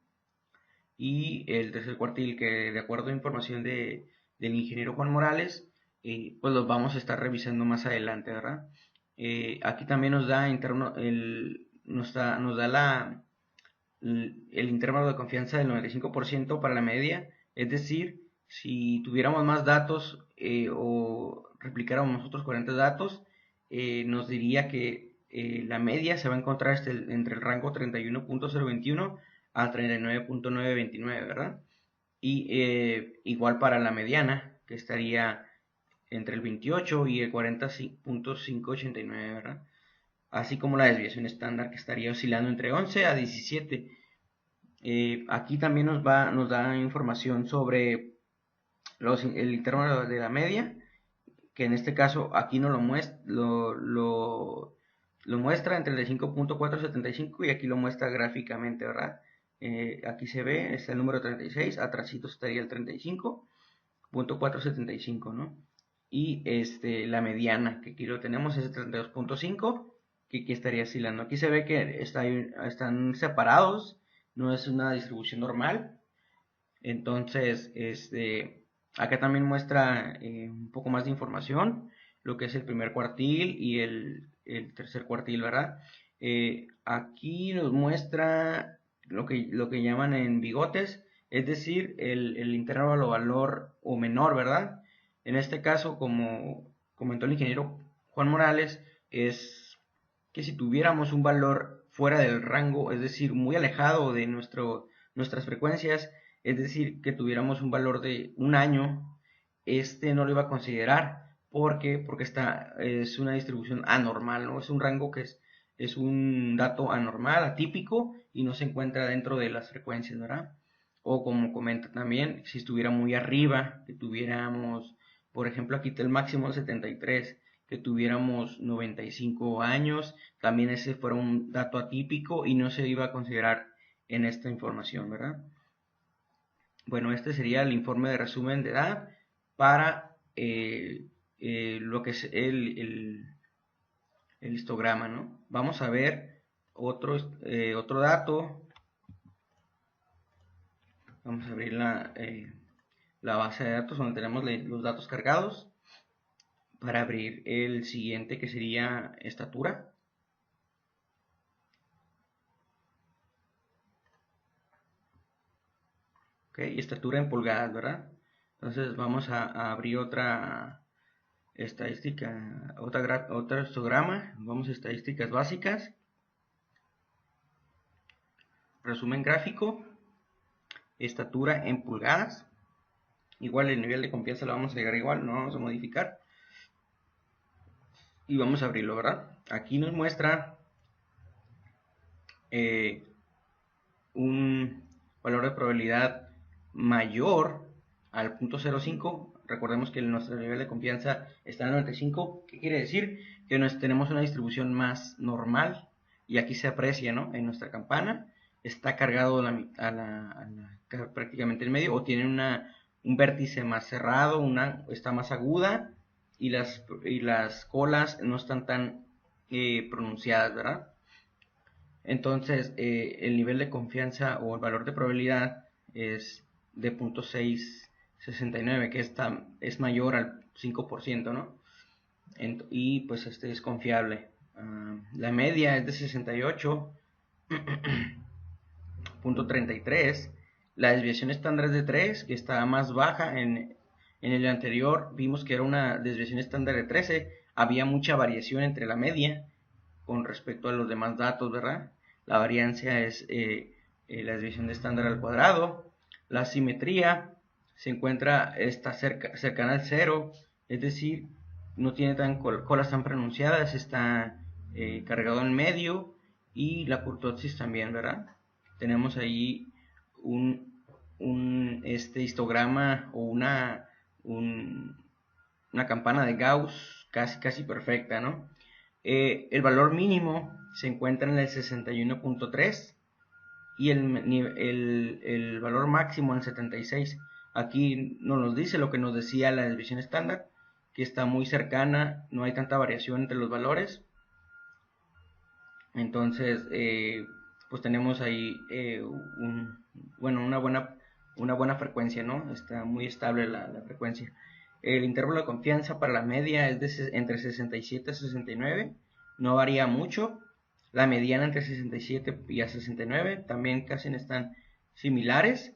y el tercer cuartil, que de acuerdo a información del ingeniero Juan Morales, pues los vamos a estar revisando más adelante, ¿verdad? Aquí también nos da el intervalo de confianza del 95% para la media, es decir, si tuviéramos más datos o replicáramos nosotros 40 datos, nos diría que la media se va a encontrar entre el rango 31.021 a 39.929, ¿verdad? Y igual para la mediana, que estaría entre el 28 y el 40.589, ¿verdad? Así como la desviación estándar, que estaría oscilando entre 11 a 17. Aquí también nos da información sobre el intervalo de la media, que en este caso aquí nos lo muestra entre el 5.475 y aquí lo muestra gráficamente, ¿verdad? Aquí se ve, está el número 36, atrásito estaría el 35.475, ¿no? Y la mediana, que aquí lo tenemos, es el 32.5, que aquí estaría oscilando. Aquí se ve que están separados, no es una distribución normal. Entonces, acá también muestra un poco más de información, lo que es el primer cuartil y el tercer cuartil, ¿verdad? Aquí nos muestra lo que llaman en bigotes, es decir, el intervalo valor o menor, ¿verdad? En este caso, como comentó el ingeniero Juan Morales, es que si tuviéramos un valor fuera del rango, es decir, muy alejado de nuestras frecuencias, es decir, que tuviéramos un valor de un año, no lo iba a considerar. ¿Por qué? Porque es una distribución anormal, ¿no? Es un rango que es un dato anormal, atípico, y no se encuentra dentro de las frecuencias, ¿verdad? O como comenta también, si estuviera muy arriba, que tuviéramos, por ejemplo, aquí está el máximo 73, que tuviéramos 95 años, también ese fuera un dato atípico y no se iba a considerar en esta información, ¿verdad? Bueno, este sería el informe de resumen de edad para lo que es el histograma, ¿no? Vamos a ver otro dato. Vamos a abrir la base de datos donde tenemos los datos cargados para abrir el siguiente, que sería estatura. Ok, estatura en pulgadas, ¿verdad? Entonces vamos a abrir otra estadística, otro histograma. Vamos a estadísticas básicas. Resumen gráfico. Estatura en pulgadas. Igual el nivel de confianza lo vamos a agregar igual, no vamos a modificar. Y vamos a abrirlo, ¿verdad? aquí nos muestra un valor de probabilidad mayor al 0.05. Recordemos que nuestro nivel de confianza está en 95. ¿Qué quiere decir? Que tenemos una distribución más normal, y aquí se aprecia, ¿no? En nuestra campana está cargado prácticamente en medio, o tiene un vértice más cerrado, está más aguda, y las colas no están tan pronunciadas, ¿verdad? Entonces, el nivel de confianza o el valor de probabilidad es de 0.669, que es mayor al 5%, ¿no? Y pues este es confiable. La media es de 68.33. La desviación estándar es de 3, que está más baja. En el anterior vimos que era una desviación estándar de 13. Había mucha variación entre la media con respecto a los demás datos, ¿verdad? La variancia es la desviación de estándar al cuadrado. La simetría está cercana al cero, es decir, no tiene colas tan pronunciadas, está cargado en medio, y la kurtosis también, ¿verdad? Tenemos ahí un histograma o una campana de Gauss casi perfecta, ¿no? El valor mínimo se encuentra en el 61.3 y el valor máximo en 76. Aquí nos dice lo que nos decía la desviación estándar, que está muy cercana, no hay tanta variación entre los valores. Entonces, pues tenemos ahí una buena frecuencia, ¿no? Está muy estable la frecuencia. El intervalo de confianza para la media es entre 67 y 69, no varía mucho. La mediana entre 67 y a 69 también casi están similares.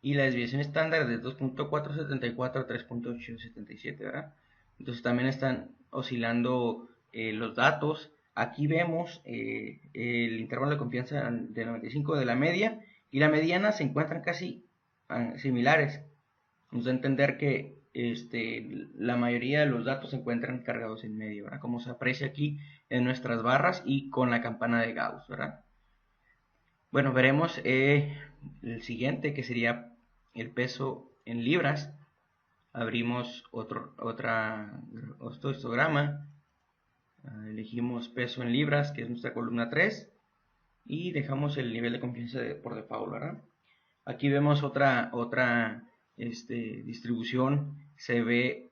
Y la desviación estándar de 2.474 a 3.877, ¿verdad? Entonces también están oscilando los datos. Aquí vemos el intervalo de confianza de 95 de la media y la mediana se encuentran casi similares. Nos da a entender que la mayoría de los datos se encuentran cargados en medio, ¿verdad? Como se aprecia aquí en nuestras barras y con la campana de Gauss, ¿verdad? Bueno, veremos el siguiente, que sería el peso en libras. Abrimos otro histograma. Elegimos peso en libras, que es nuestra columna 3, y dejamos el nivel de confianza por default, ¿verdad? Aquí vemos otra distribución. Se ve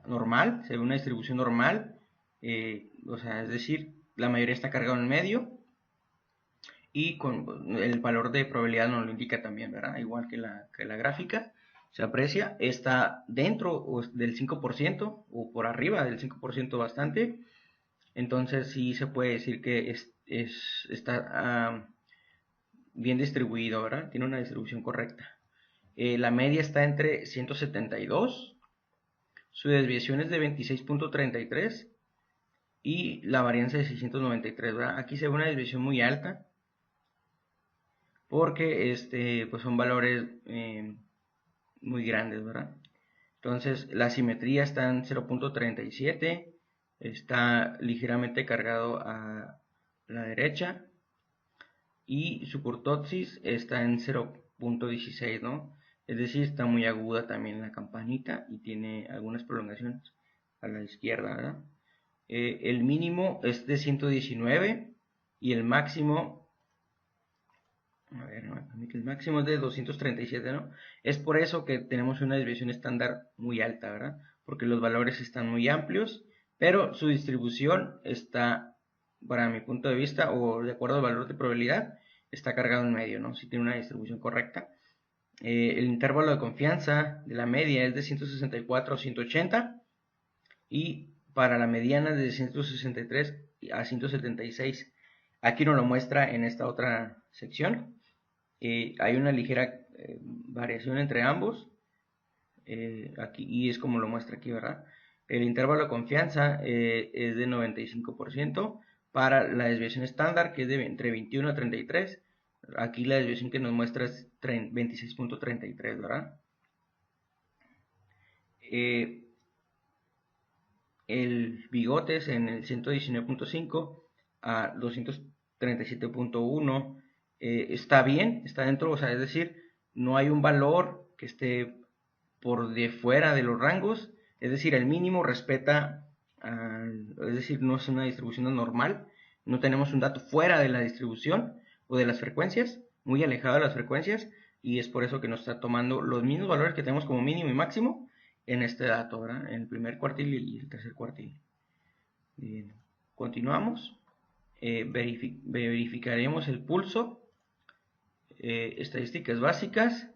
normal, se ve una distribución normal, o sea, es decir, la mayoría está cargado en el medio, y con el valor de probabilidad nos lo indica también, ¿verdad? Igual que la gráfica, se aprecia, está dentro del 5% o por arriba del 5% bastante. Entonces sí se puede decir que está bien distribuido, ¿verdad? Tiene una distribución correcta. La media está entre 172, su desviación es de 26.33 y la varianza de 693, ¿verdad? Aquí se ve una desviación muy alta porque pues son valores muy grandes, ¿verdad? Entonces la simetría está en 0.37, está ligeramente cargado a la derecha, y su kurtosis está en 0.16, ¿no? Es decir, está muy aguda también la campanita y tiene algunas prolongaciones a la izquierda, ¿verdad? El mínimo es de 119 y el máximo, a ver, el máximo es de 237, ¿no? Es por eso que tenemos una desviación estándar muy alta, ¿verdad? Porque los valores están muy amplios, pero su distribución está, para mi punto de vista, o de acuerdo al valor de probabilidad, está cargado en medio, ¿no? Si tiene una distribución correcta. El intervalo de confianza de la media es de 164 a 180, y para la mediana de 163 a 176. Aquí nos lo muestra en esta otra sección. Hay una ligera variación entre ambos, aquí, y es como lo muestra aquí, ¿verdad? El intervalo de confianza es de 95% para la desviación estándar, que es de entre 21 a 33. Aquí la desviación que nos muestra es 26.33, ¿verdad? el bigotes en el 119.5 a 237.1 está bien, está dentro, o sea, es decir, no hay un valor que esté por de fuera de los rangos, es decir, el mínimo respeta, es decir, no es una distribución normal, no tenemos un dato fuera de la distribución o de las frecuencias, muy alejado de las frecuencias, y es por eso que nos está tomando los mismos valores que tenemos como mínimo y máximo en este dato, ¿verdad? En el primer cuartil y el tercer cuartil. Bien, continuamos. Verificaremos el pulso. Estadísticas básicas.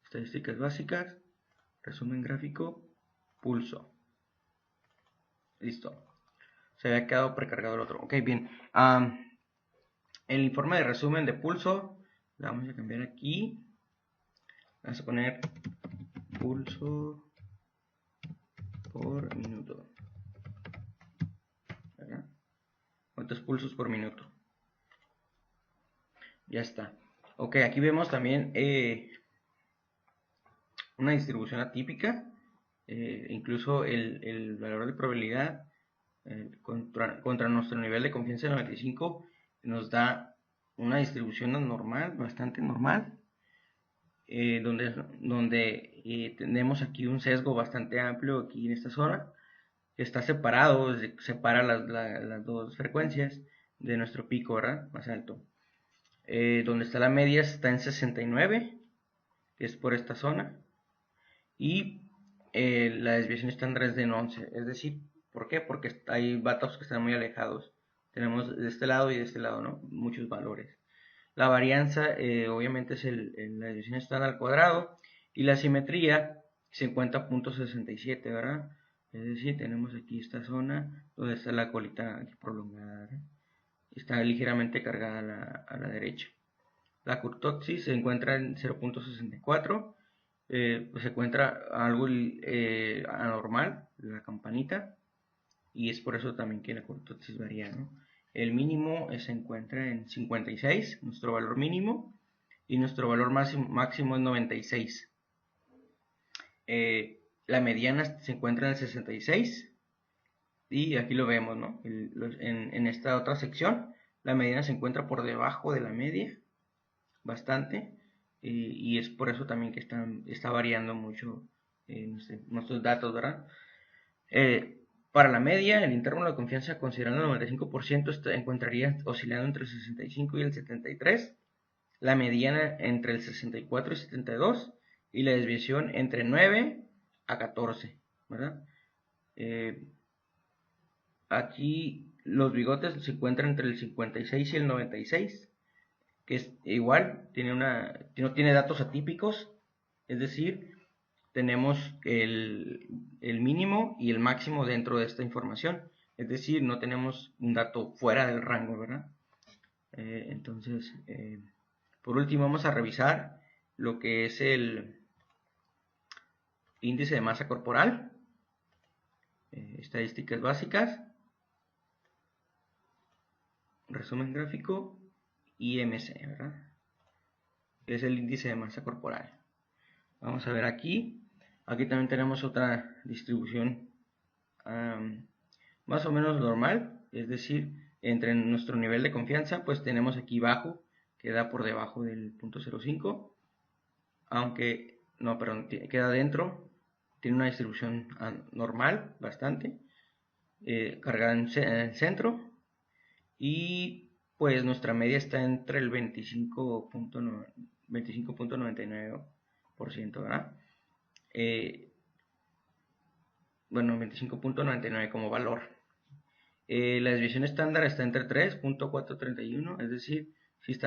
Estadísticas básicas. Resumen gráfico. Pulso. Listo. Se había quedado precargado el otro. Ok, bien. El informe de resumen de pulso. Le vamos a cambiar aquí. Vamos a poner pulso por minuto. ¿Verdad? ¿Cuántos pulsos por minuto? Ya está. Ok, aquí vemos también una distribución atípica. Incluso el valor de probabilidad contra nuestro nivel de confianza de 95 nos da una distribución normal, bastante normal, donde tenemos aquí un sesgo bastante amplio aquí en esta zona, que está separado, separa las dos frecuencias de nuestro pico, ¿verdad? Más alto. Donde está la media está en 69, que es por esta zona, y la desviación estándar es de 11, es decir, ¿por qué? Porque hay datos que están muy alejados. Tenemos de este lado y de este lado, ¿no? Muchos valores. La varianza, obviamente, es la desviación estándar al cuadrado, y la simetría se encuentra a 0.67, ¿verdad? Es decir, tenemos aquí esta zona donde está la colita prolongada, ¿verdad? Está ligeramente cargada a la derecha. La curtosis se encuentra en 0.64, pues se encuentra algo anormal, la campanita, y es por eso también que la curtosis varía, ¿no? El mínimo se encuentra en 56, nuestro valor mínimo, y nuestro valor máximo es 96. La mediana se encuentra en el 66, y aquí lo vemos, ¿no? En esta otra sección, la mediana se encuentra por debajo de la media, bastante, y es por eso también que está variando mucho nuestros datos, ¿verdad? Para la media, el intervalo de confianza considerando el 95% encontraría oscilando entre el 65 y el 73, la mediana entre el 64 y 72, y la desviación entre 9 a 14, ¿verdad? Aquí los bigotes se encuentran entre el 56 y el 96, que es igual, no tiene datos atípicos, es decir, tenemos el mínimo y el máximo dentro de esta información, es decir, no tenemos un dato fuera del rango, ¿verdad? Entonces, por último vamos a revisar lo que es el índice de masa corporal, estadísticas básicas, resumen gráfico, IMC, ¿verdad? Es el índice de masa corporal. Vamos a ver aquí. Aquí también tenemos otra distribución más o menos normal, es decir, entre nuestro nivel de confianza, pues tenemos aquí bajo, que da por debajo del 0.05, aunque, no, perdón, queda dentro, tiene una distribución normal, bastante, cargada en el centro, y pues nuestra media está entre el 25.99%, ¿verdad? Bueno, 25.99 como valor. La desviación estándar está entre 3.431, es decir, si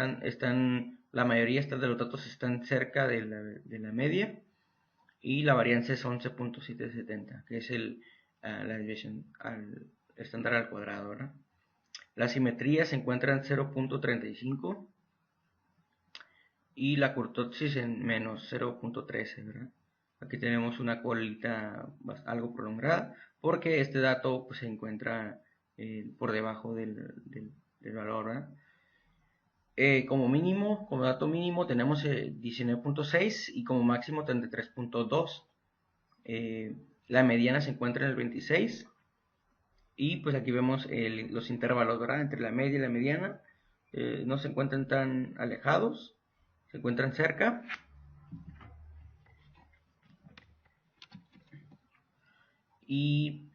la mayoría de los datos están cerca de la media, y la varianza es 11.770, que es la desviación estándar al cuadrado, ¿verdad? La simetría se encuentra en 0.35 y la curtosis en menos 0.13, ¿verdad? Aquí tenemos una colita algo prolongada, porque este dato pues, se encuentra por debajo del valor, ¿verdad? Como dato mínimo tenemos 19.6 y como máximo 33.2. La mediana se encuentra en el 26. Y pues aquí vemos los intervalos, ¿verdad? Entre la media y la mediana. No se encuentran tan alejados, se encuentran cerca. Y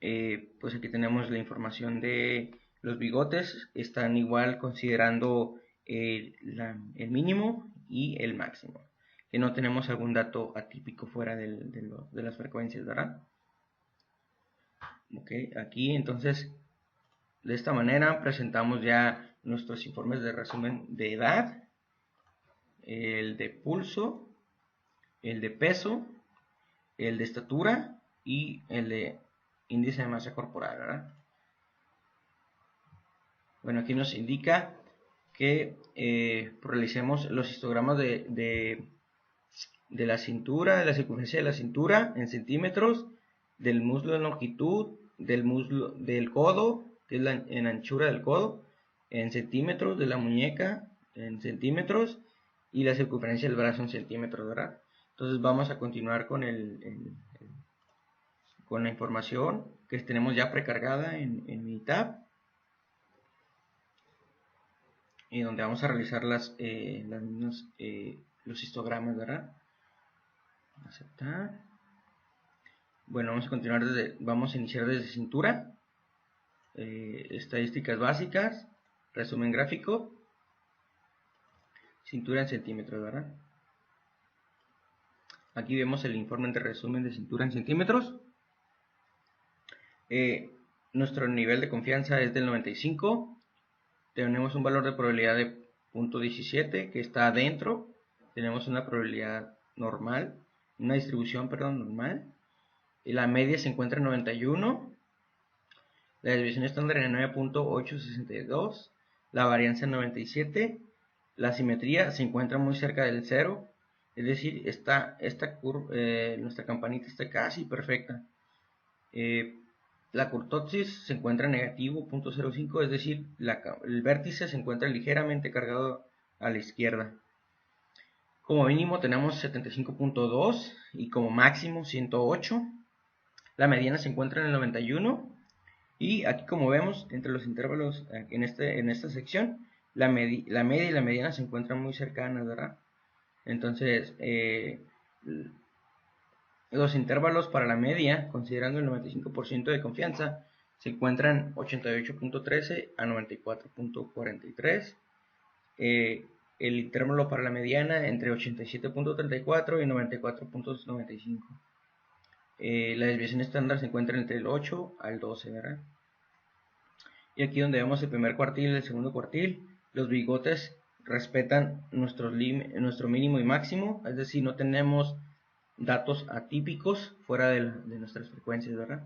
pues aquí tenemos la información de los bigotes. Están igual considerando el mínimo y el máximo. Que no tenemos algún dato atípico fuera de las frecuencias, ¿verdad? Ok, aquí entonces de esta manera presentamos ya nuestros informes de resumen de edad, el de pulso, el de peso, el de estatura y el de índice de masa corporal, ¿verdad? Bueno, aquí nos indica que realicemos los histogramas de la cintura, de la circunferencia de la cintura en centímetros, del muslo en longitud, del muslo del codo, que es en anchura del codo, en centímetros, de la muñeca en centímetros y la circunferencia del brazo en centímetros, ¿verdad? Entonces vamos a continuar con con la información que tenemos ya precargada en mi tab, y donde vamos a realizar los histogramas, ¿verdad? Aceptar. Bueno, vamos a continuar vamos a iniciar desde cintura, estadísticas básicas, resumen gráfico, cintura en centímetros, ¿verdad? Aquí vemos el informe de resumen de cintura en centímetros. Nuestro nivel de confianza es del 95. Tenemos un valor de probabilidad de 0.17 que está adentro. Tenemos una probabilidad normal, una distribución, perdón, normal. Y la media se encuentra en 91. La desviación estándar en 9.862. La varianza en 97. La simetría se encuentra muy cerca del 0. Es decir, nuestra campanita está casi perfecta. La curtosis se encuentra en negativo 0.05, es decir, el vértice se encuentra ligeramente cargado a la izquierda. Como mínimo tenemos 75.2 y como máximo 108. La mediana se encuentra en el 91. Y aquí, como vemos, entre los intervalos en esta sección, la media y la mediana se encuentran muy cercanas, ¿verdad? Entonces, los intervalos para la media, considerando el 95% de confianza, se encuentran 88.13 a 94.43. El intervalo para la mediana entre 87.34 y 94.95. La desviación estándar se encuentra entre el 8 al 12, ¿verdad? Y aquí donde vemos el primer cuartil y el segundo cuartil, los bigotes respetan nuestro mínimo y máximo, es decir, no tenemos datos atípicos fuera de nuestras frecuencias, ¿verdad?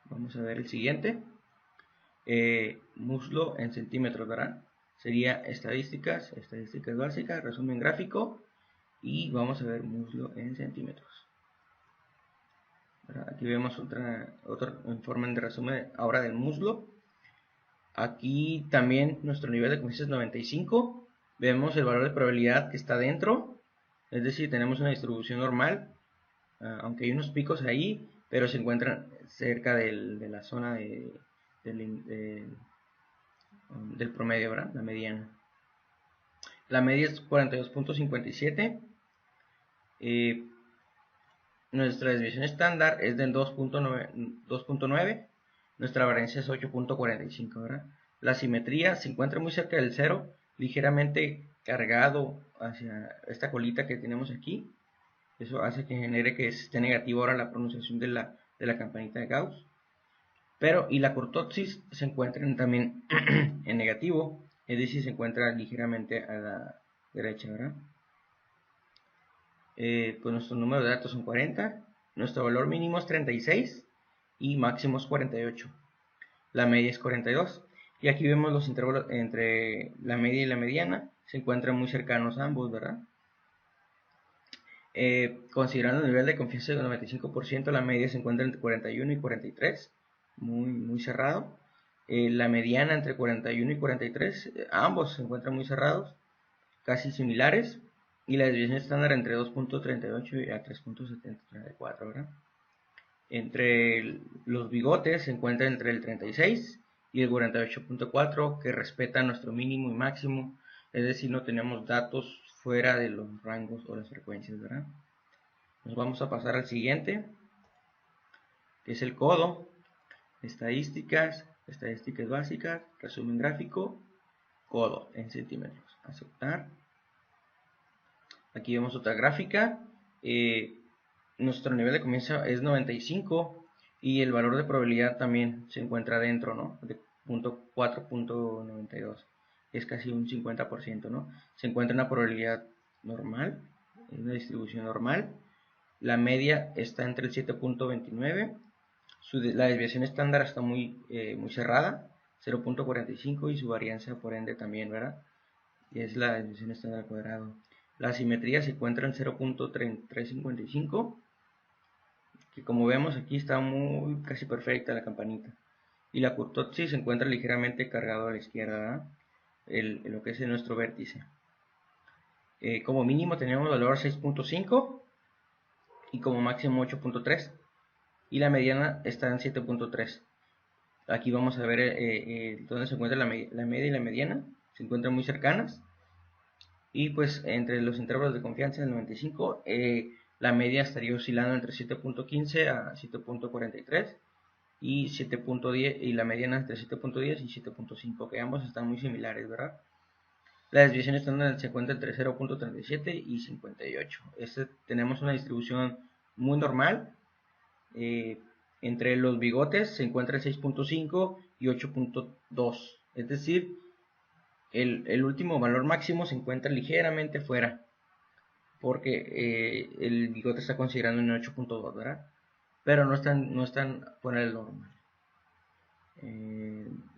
Vamos a ver el siguiente. Muslo en centímetros, ¿verdad? Sería estadísticas básicas, resumen gráfico, y vamos a ver muslo en centímetros. Aquí vemos otro informe de resumen ahora del muslo. Aquí también nuestro nivel de confianza es 95. Vemos el valor de probabilidad que está dentro, es decir, tenemos una distribución normal, aunque hay unos picos ahí, pero se encuentran cerca de la zona del promedio, ¿verdad? La mediana. La media es 42.57. Nuestra desviación estándar es del 2.9. Nuestra variancia es 8.45, ¿verdad? La simetría se encuentra muy cerca del 0, ligeramente cargado hacia esta colita que tenemos aquí. Eso hace que genere que esté negativo ahora la pronunciación de la campanita de Gauss. Y la curtosis se encuentra también en negativo, es decir, se encuentra ligeramente a la derecha, ¿verdad? Pues nuestro número de datos son 40, nuestro valor mínimo es 36 y máximo es 48. La media es 42. Y aquí vemos los intervalos entre la media y la mediana, se encuentran muy cercanos ambos, ¿verdad? Considerando el nivel de confianza del 95%, la media se encuentra entre 41 y 43, muy cerrado. La mediana entre 41 y 43, ambos se encuentran muy cerrados, casi similares. Y la desviación estándar entre 2.38 y a 3.74, ¿verdad? Los bigotes se encuentra entre el 36 y el 48.4, que respeta nuestro mínimo y máximo, es decir, no tenemos datos fuera de los rangos o las frecuencias, ¿verdad? Nos vamos a pasar al siguiente, que es el codo, estadísticas básicas, resumen gráfico, codo en centímetros, aceptar. Aquí vemos otra gráfica. Nuestro nivel de comienzo es 95 y el valor de probabilidad también se encuentra dentro, ¿no? De 4.92, es casi un 50%, ¿no? Se encuentra en una probabilidad normal, en una distribución normal. La media está entre el 7.29, la desviación estándar está muy cerrada, 0.45, y su varianza por ende también, ¿verdad? Y es la desviación estándar al cuadrado. La simetría se encuentra en 0.355, que como vemos aquí está casi perfecta la campanita. Y la kurtosis se encuentra ligeramente cargado a la izquierda, ¿verdad? Lo que es nuestro vértice. Como mínimo tenemos valor 6.5 y como máximo 8.3, y la mediana está en 7.3. Aquí vamos a ver dónde se encuentra la media y la mediana, se encuentran muy cercanas. Y pues entre los intervalos de confianza del 95, la media estaría oscilando entre 7.15 a 7.43 y 7.10, y la mediana entre 7.10 y 7.5, que ambos están muy similares, ¿verdad? La desviación estándar se encuentra entre 0.37 y 58. Tenemos una distribución muy normal. Entre los bigotes se encuentra el 6.5 y 8.2, es decir, el último valor máximo se encuentra ligeramente fuera, porque el bigote está considerando un 8.2, ¿verdad? Pero no están fuera del normal.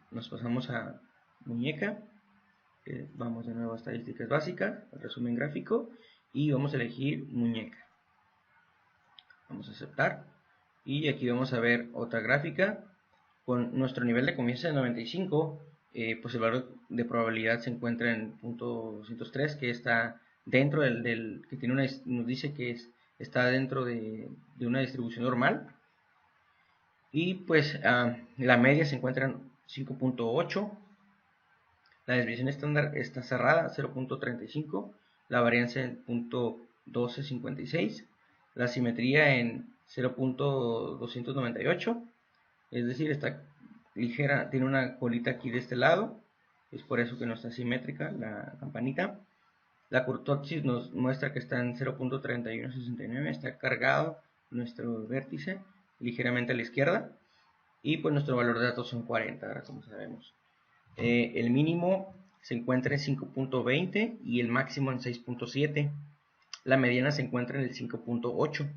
Nos pasamos a muñeca. Vamos de nuevo a estadísticas básicas, resumen gráfico, y vamos a elegir muñeca. Vamos a aceptar. Y aquí vamos a ver otra gráfica con nuestro nivel de confianza de 95. Pues el valor de probabilidad se encuentra en .203, que está dentro que tiene nos dice que está dentro de una distribución normal. Y pues la media se encuentra en 5.8. La desviación estándar está cerrada, 0.35. La varianza en .1256. La simetría en 0.298. Es decir, está ligera, tiene una colita aquí de este lado, es por eso que no está simétrica la campanita. La kurtosis nos muestra que está en 0.3169, está cargado nuestro vértice ligeramente a la izquierda, y pues nuestro valor de datos son 40, ahora como sabemos. El mínimo se encuentra en 5.20 y el máximo en 6.7. La mediana se encuentra en el 5.8.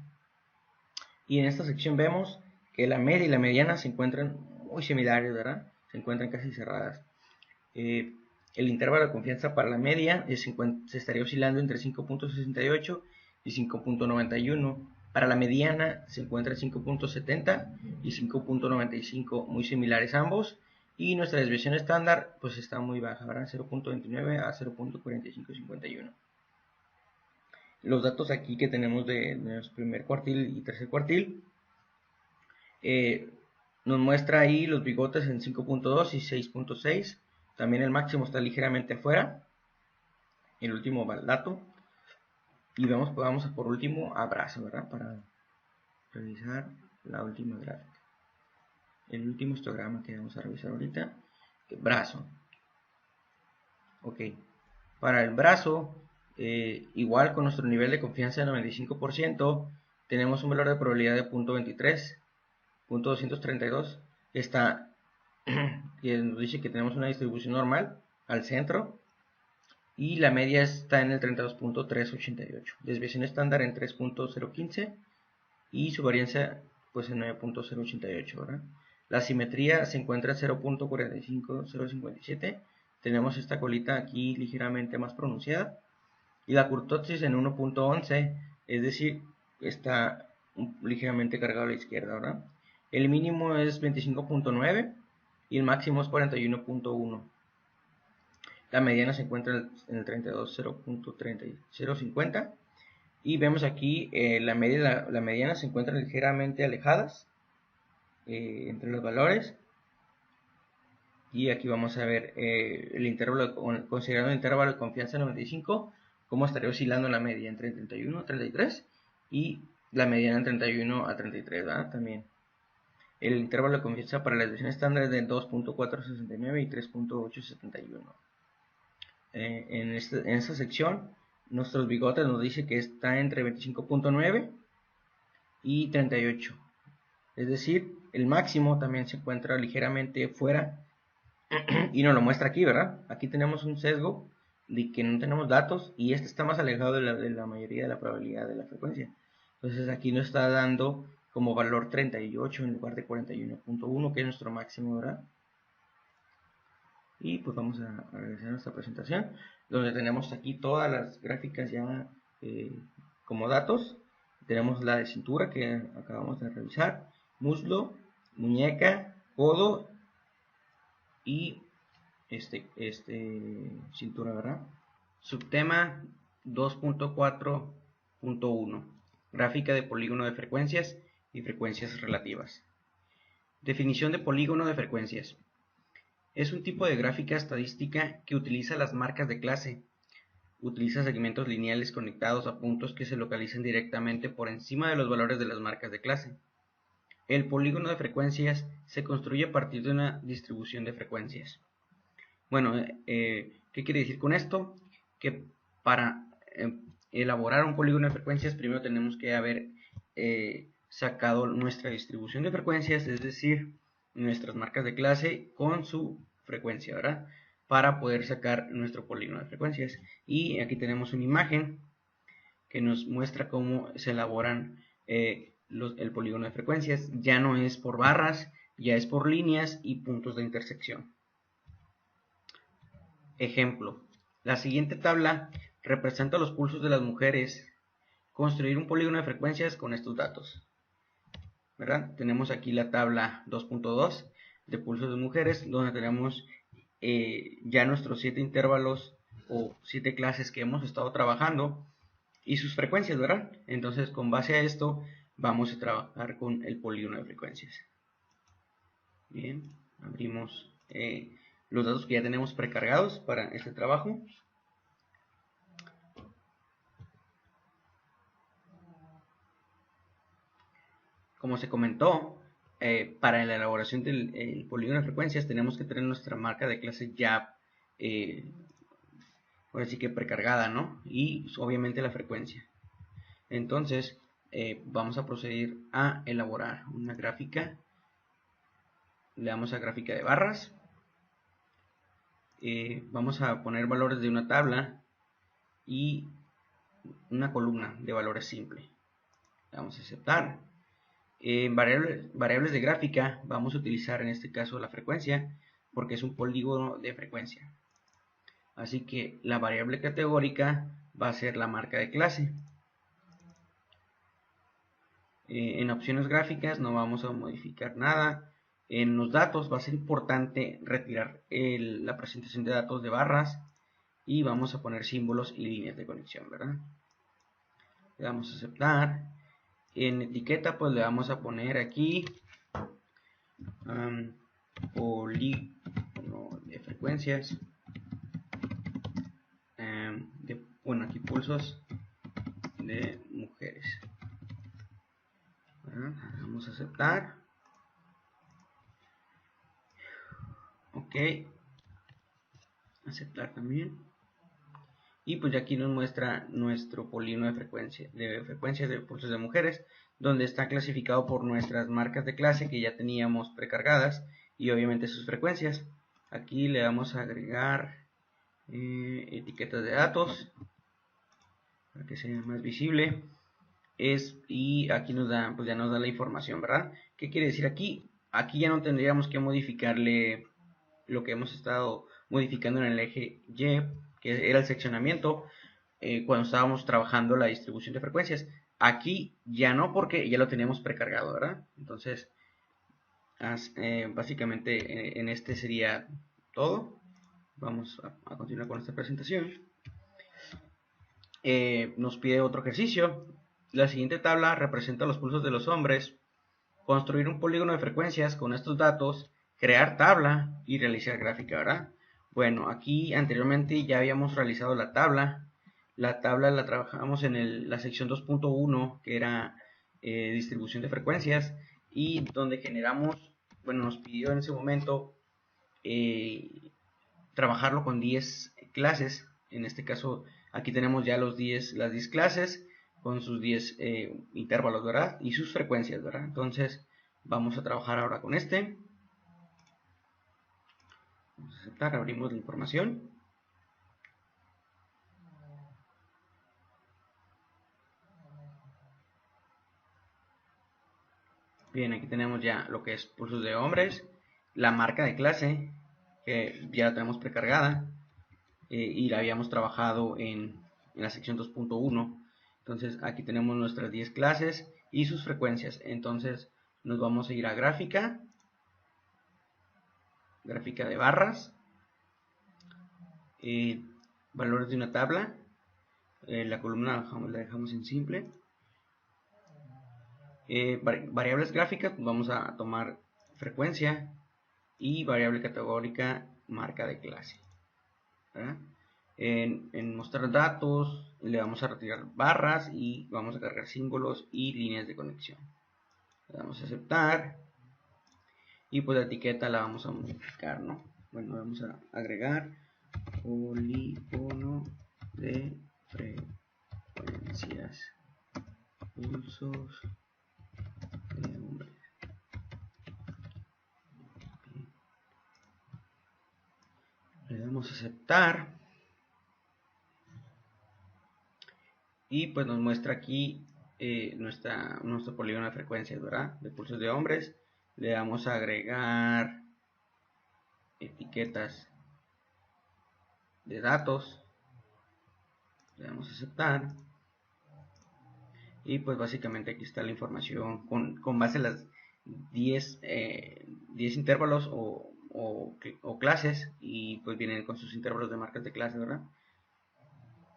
Y en esta sección vemos que la media y la mediana se encuentran muy similares, ¿verdad? Se encuentran casi cerradas. El intervalo de confianza para la media se estaría oscilando entre 5.68 y 5.91. Para la mediana se encuentra en 5.70 y 5.95, muy similares ambos. Y nuestra desviación estándar pues está muy baja, ¿verdad? 0.29 a 0.4551. Los datos aquí que tenemos de nuestro primer cuartil y tercer cuartil, nos muestra ahí los bigotes en 5.2 y 6.6. También el máximo está ligeramente afuera, el último dato. Y vamos por último a brazo, ¿verdad? Para revisar la última gráfica. El último histograma que vamos a revisar ahorita, brazo. Ok, para el brazo, igual con nuestro nivel de confianza de 95%, tenemos un valor de probabilidad de 0.23, 0.232, está, que nos dice que tenemos una distribución normal al centro, y la media está en el 32.388, desviación estándar en 3.015 y su varianza pues en 9.088, ¿verdad? La simetría se encuentra en 0.45057, tenemos esta colita aquí ligeramente más pronunciada, y la kurtosis en 1.11, es decir, está ligeramente cargado a la izquierda, ¿verdad? El mínimo es 25.9 y el máximo es 41.1. La mediana se encuentra en el 32.050 Y vemos aquí la media y la mediana se encuentran ligeramente alejadas entre los valores. Y aquí vamos a ver el intervalo, considerando el intervalo de confianza 95, cómo estaría oscilando la media entre 31 a 33 y la mediana en 31 a 33, ¿verdad? También. El intervalo de confianza para la desviación estándar es de 2.469 y 3.871. En esta sección, nuestros bigotes nos dice que está entre 25.9 y 38. Es decir, el máximo también se encuentra ligeramente fuera y nos lo muestra aquí, ¿verdad? Aquí tenemos un sesgo de que no tenemos datos y este está más alejado de la mayoría de la probabilidad de la frecuencia. Entonces aquí nos está dando como valor 38 en lugar de 41.1, que es nuestro máximo, ¿verdad? Y pues vamos a regresar a nuestra presentación, donde tenemos aquí todas las gráficas ya como datos. Tenemos la de cintura que acabamos de revisar, muslo, muñeca, codo y cintura, ¿verdad? Subtema 2.4.1, gráfica de polígono de frecuencias y frecuencias relativas. Definición de polígono de frecuencias. Es un tipo de gráfica estadística que utiliza las marcas de clase. Utiliza segmentos lineales conectados a puntos que se localizan directamente por encima de los valores de las marcas de clase. El polígono de frecuencias se construye a partir de una distribución de frecuencias. Bueno, ¿qué quiere decir con esto? Que para elaborar un polígono de frecuencias primero tenemos que haber sacado nuestra distribución de frecuencias, es decir, nuestras marcas de clase con su frecuencia, ¿verdad? Para poder sacar nuestro polígono de frecuencias. Y aquí tenemos una imagen que nos muestra cómo se elaboran el polígono de frecuencias. Ya no es por barras, ya es por líneas y puntos de intersección. Ejemplo, la siguiente tabla representa los pulsos de las mujeres. Construir un polígono de frecuencias con estos datos, ¿verdad? Tenemos aquí la tabla 2.2 de pulsos de mujeres, donde tenemos ya nuestros 7 intervalos o 7 clases que hemos estado trabajando y sus frecuencias, ¿verdad? Entonces, con base a esto, vamos a trabajar con el polígono de frecuencias. Bien, abrimos los datos que ya tenemos precargados para este trabajo. Como se comentó, para la elaboración del polígono de frecuencias tenemos que tener nuestra marca de clase ya, ahora sí que precargada, ¿no? Y obviamente la frecuencia. Entonces, vamos a proceder a elaborar una gráfica. Le damos a gráfica de barras. Vamos a poner valores de una tabla y una columna de valores simple. Le damos a aceptar. En variables de gráfica vamos a utilizar en este caso la frecuencia porque es un polígono de frecuencia. Así que la variable categórica va a ser la marca de clase. En opciones gráficas no vamos a modificar nada. En los datos va a ser importante retirar la presentación de datos de barras y vamos a poner símbolos y líneas de conexión, ¿verdad? Le damos a aceptar. En etiqueta pues le vamos a poner aquí polígono de frecuencias, bueno, aquí pulsos de mujeres. Vamos a aceptar. Ok, aceptar también. Y pues aquí nos muestra nuestro polígono de frecuencias de pulsos de mujeres, donde está clasificado por nuestras marcas de clase que ya teníamos precargadas y obviamente sus frecuencias. Aquí le vamos a agregar etiquetas de datos para que sea más visible. Y aquí nos da, pues ya nos da la información, ¿verdad? ¿Qué quiere decir aquí? Aquí ya no tendríamos que modificarle lo que hemos estado modificando en el eje Y, que era el seccionamiento, cuando estábamos trabajando la distribución de frecuencias. Aquí ya no, porque ya lo teníamos precargado, ¿verdad? Entonces, básicamente en este sería todo. Vamos a continuar con esta presentación. nos pide otro ejercicio. La siguiente tabla representa los pulsos de los hombres. Construir un polígono de frecuencias con estos datos, crear tabla y realizar gráfica, ¿verdad? Bueno, aquí anteriormente ya habíamos realizado la tabla. La tabla la trabajamos en la sección 2.1, que era distribución de frecuencias, y donde generamos, bueno, nos pidió en ese momento trabajarlo con 10 clases. En este caso, aquí tenemos ya las 10 clases con sus 10 intervalos, ¿verdad? Y sus frecuencias, ¿verdad? Entonces, vamos a trabajar ahora con este. Vamos a aceptar, abrimos la información. Bien, aquí tenemos ya lo que es pulsos de hombres, la marca de clase, que ya la tenemos precargada, y la habíamos trabajado en la sección 2.1. Entonces aquí tenemos nuestras 10 clases y sus frecuencias. Entonces nos vamos a ir a gráfica, gráfica de barras, valores de una tabla, la columna la dejamos en simple. Variables gráficas, pues vamos a tomar frecuencia, y variable categórica marca de clase, ¿verdad? En mostrar datos le vamos a retirar barras y vamos a cargar símbolos y líneas de conexión. Le damos a aceptar, y pues la etiqueta la vamos a modificar, ¿no? Bueno, vamos a agregar polígono de frecuencias, pulsos de hombre. Le damos a aceptar, y pues nos muestra aquí nuestro polígono de frecuencias, ¿verdad? De pulsos de hombres. Le damos a agregar etiquetas de datos, le damos a aceptar, y pues básicamente aquí está la información con base en las 10 intervalos o clases, y pues vienen con sus intervalos de marcas de clase, ¿verdad?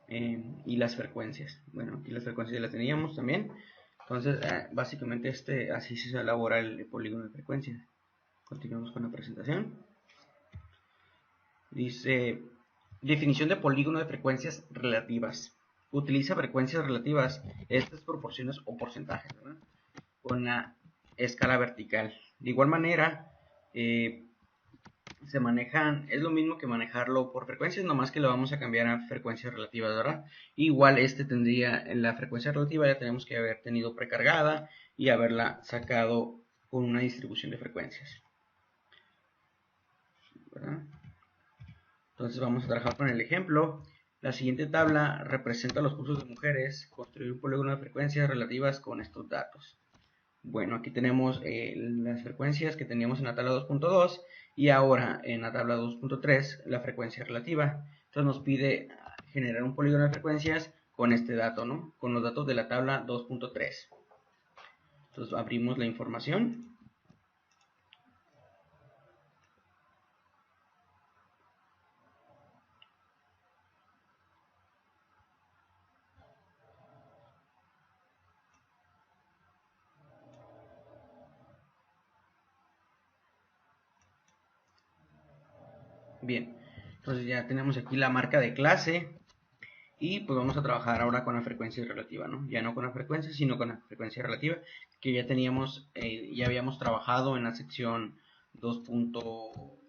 Y las frecuencias. Bueno, aquí las frecuencias ya las teníamos también. Entonces, básicamente así se elabora el polígono de frecuencias. Continuamos con la presentación. Dice, definición de polígono de frecuencias relativas. Utiliza frecuencias relativas, estas proporciones o porcentajes, ¿verdad? Con la escala vertical. De igual manera, se manejan, es lo mismo que manejarlo por frecuencias, nomás que lo vamos a cambiar a frecuencias relativas, ¿verdad? Igual tendría, la frecuencia relativa ya tenemos que haber tenido precargada y haberla sacado con una distribución de frecuencias, ¿verdad? Entonces vamos a trabajar con el ejemplo. La siguiente tabla representa los cursos de mujeres, construir un polígono de frecuencias relativas con estos datos. Bueno, aquí tenemos las frecuencias que teníamos en la tabla 2.2 y ahora en la tabla 2.3 la frecuencia relativa. Entonces nos pide generar un polígono de frecuencias con este dato, ¿no? Con los datos de la tabla 2.3. Entonces abrimos la información. Bien, entonces ya tenemos aquí la marca de clase. Y pues vamos a trabajar ahora con la frecuencia relativa, ¿no? Ya no con la frecuencia, sino con la frecuencia relativa, que ya teníamos, ya habíamos trabajado en la sección 2.2 o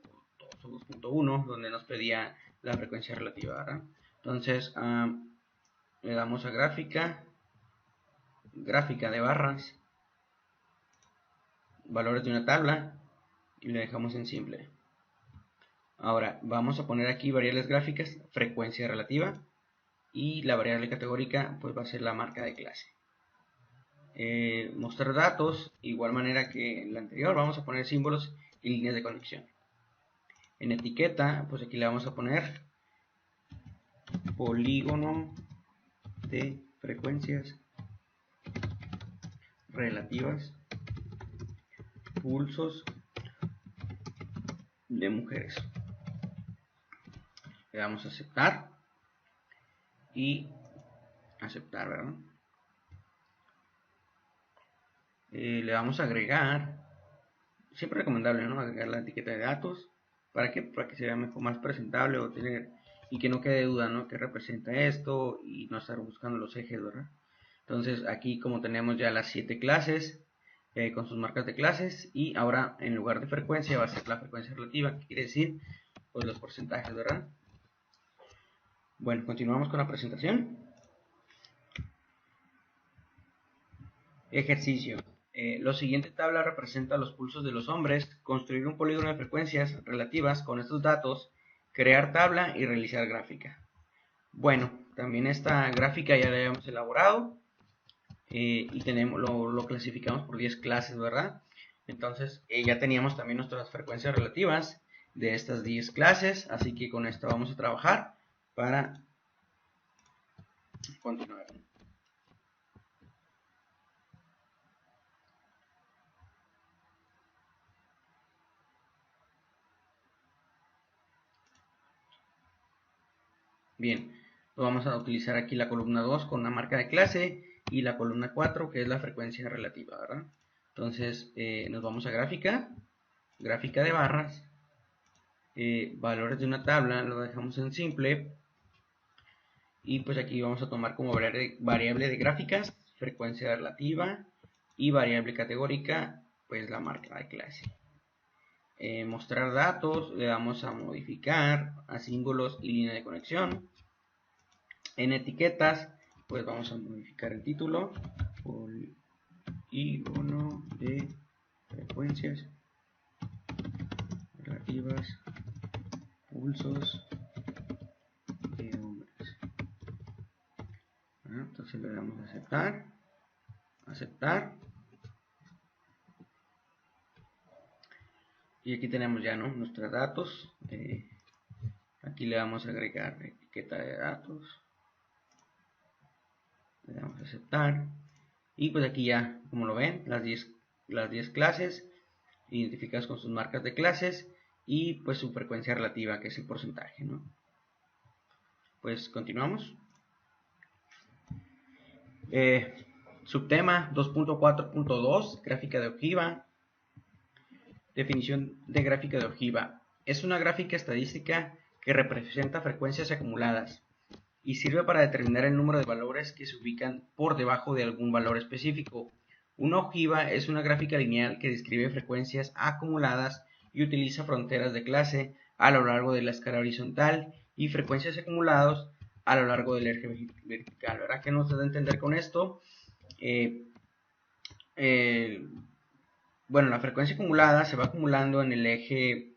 2.1, donde nos pedía la frecuencia relativa, ¿verdad? Entonces, le damos a gráfica, gráfica de barras, valores de una tabla, y le dejamos en simple. Ahora, vamos a poner aquí variables gráficas, frecuencia relativa, y la variable categórica pues va a ser la marca de clase. Mostrar datos, igual manera que en la anterior, vamos a poner símbolos y líneas de conexión. En etiqueta, pues aquí le vamos a poner polígono de frecuencias relativas, pulsos de mujeres. Le damos a aceptar, y aceptar, ¿verdad? Le vamos a agregar, siempre recomendable, ¿no? Agregar la etiqueta de datos. ¿Para qué? Para que sea mejor, más presentable o tener, y que no quede duda, ¿no? Que representa esto y no estar buscando los ejes, ¿verdad? Entonces aquí como tenemos ya las 7 clases con sus marcas de clases, y ahora en lugar de frecuencia va a ser la frecuencia relativa, que quiere decir pues los porcentajes, ¿verdad? Bueno, continuamos con la presentación. Ejercicio. Lo siguiente tabla representa los pulsos de los hombres, construir un polígono de frecuencias relativas con estos datos, crear tabla y realizar gráfica. Bueno, también esta gráfica ya la habíamos elaborado y lo clasificamos por 10 clases, ¿verdad? Entonces ya teníamos también nuestras frecuencias relativas de estas 10 clases, así que con esto vamos a trabajar para continuar. Bien, lo vamos a utilizar aquí la columna 2 con una marca de clase y la columna 4 que es la frecuencia relativa, ¿verdad? Entonces nos vamos a gráfica, gráfica de barras, valores de una tabla, lo dejamos en simple y pues aquí vamos a tomar como variable de gráficas, frecuencia relativa y variable categórica, pues la marca de clase. Mostrar datos, le damos a modificar, a símbolos y línea de conexión. En etiquetas, pues vamos a modificar el título, polígono de frecuencias relativas, pulsos de hombres. Entonces le damos a aceptar, aceptar. Y aquí tenemos ya, ¿no?, nuestros datos. Aquí le vamos a agregar etiqueta de datos. Le damos a aceptar. Y pues aquí ya, como lo ven, las 10 clases identificadas con sus marcas de clases y pues su frecuencia relativa, que es el porcentaje, ¿no? Pues continuamos. Subtema 2.4.2, gráfica de ojiva. Definición de gráfica de ojiva. Es una gráfica estadística que representa frecuencias acumuladas y sirve para determinar el número de valores que se ubican por debajo de algún valor específico. Una ojiva es una gráfica lineal que describe frecuencias acumuladas y utiliza fronteras de clase a lo largo de la escala horizontal y frecuencias acumuladas a lo largo del eje vertical. ¿Verdad? ¿Qué nos da a entender con esto? Bueno, la frecuencia acumulada se va acumulando en el eje,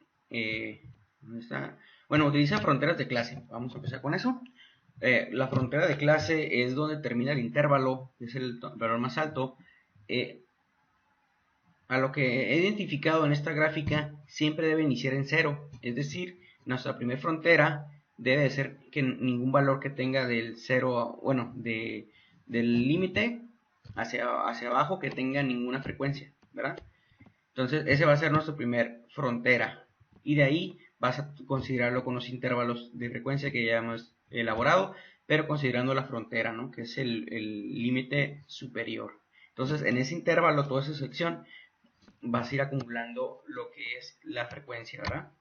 ¿dónde está? Bueno, utiliza fronteras de clase. Vamos a empezar con eso. La frontera de clase es donde termina el intervalo, que es el valor más alto. A lo que he identificado en esta gráfica siempre debe iniciar en 0, es decir, nuestra primera frontera debe de ser que ningún valor que tenga del 0, bueno, del límite hacia abajo que tenga ninguna frecuencia, ¿verdad? Entonces ese va a ser nuestra primera frontera y de ahí vas a considerarlo con los intervalos de frecuencia que ya hemos elaborado, pero considerando la frontera, ¿no?, que es el límite superior. Entonces en ese intervalo, toda esa sección, vas a ir acumulando lo que es la frecuencia, ¿verdad?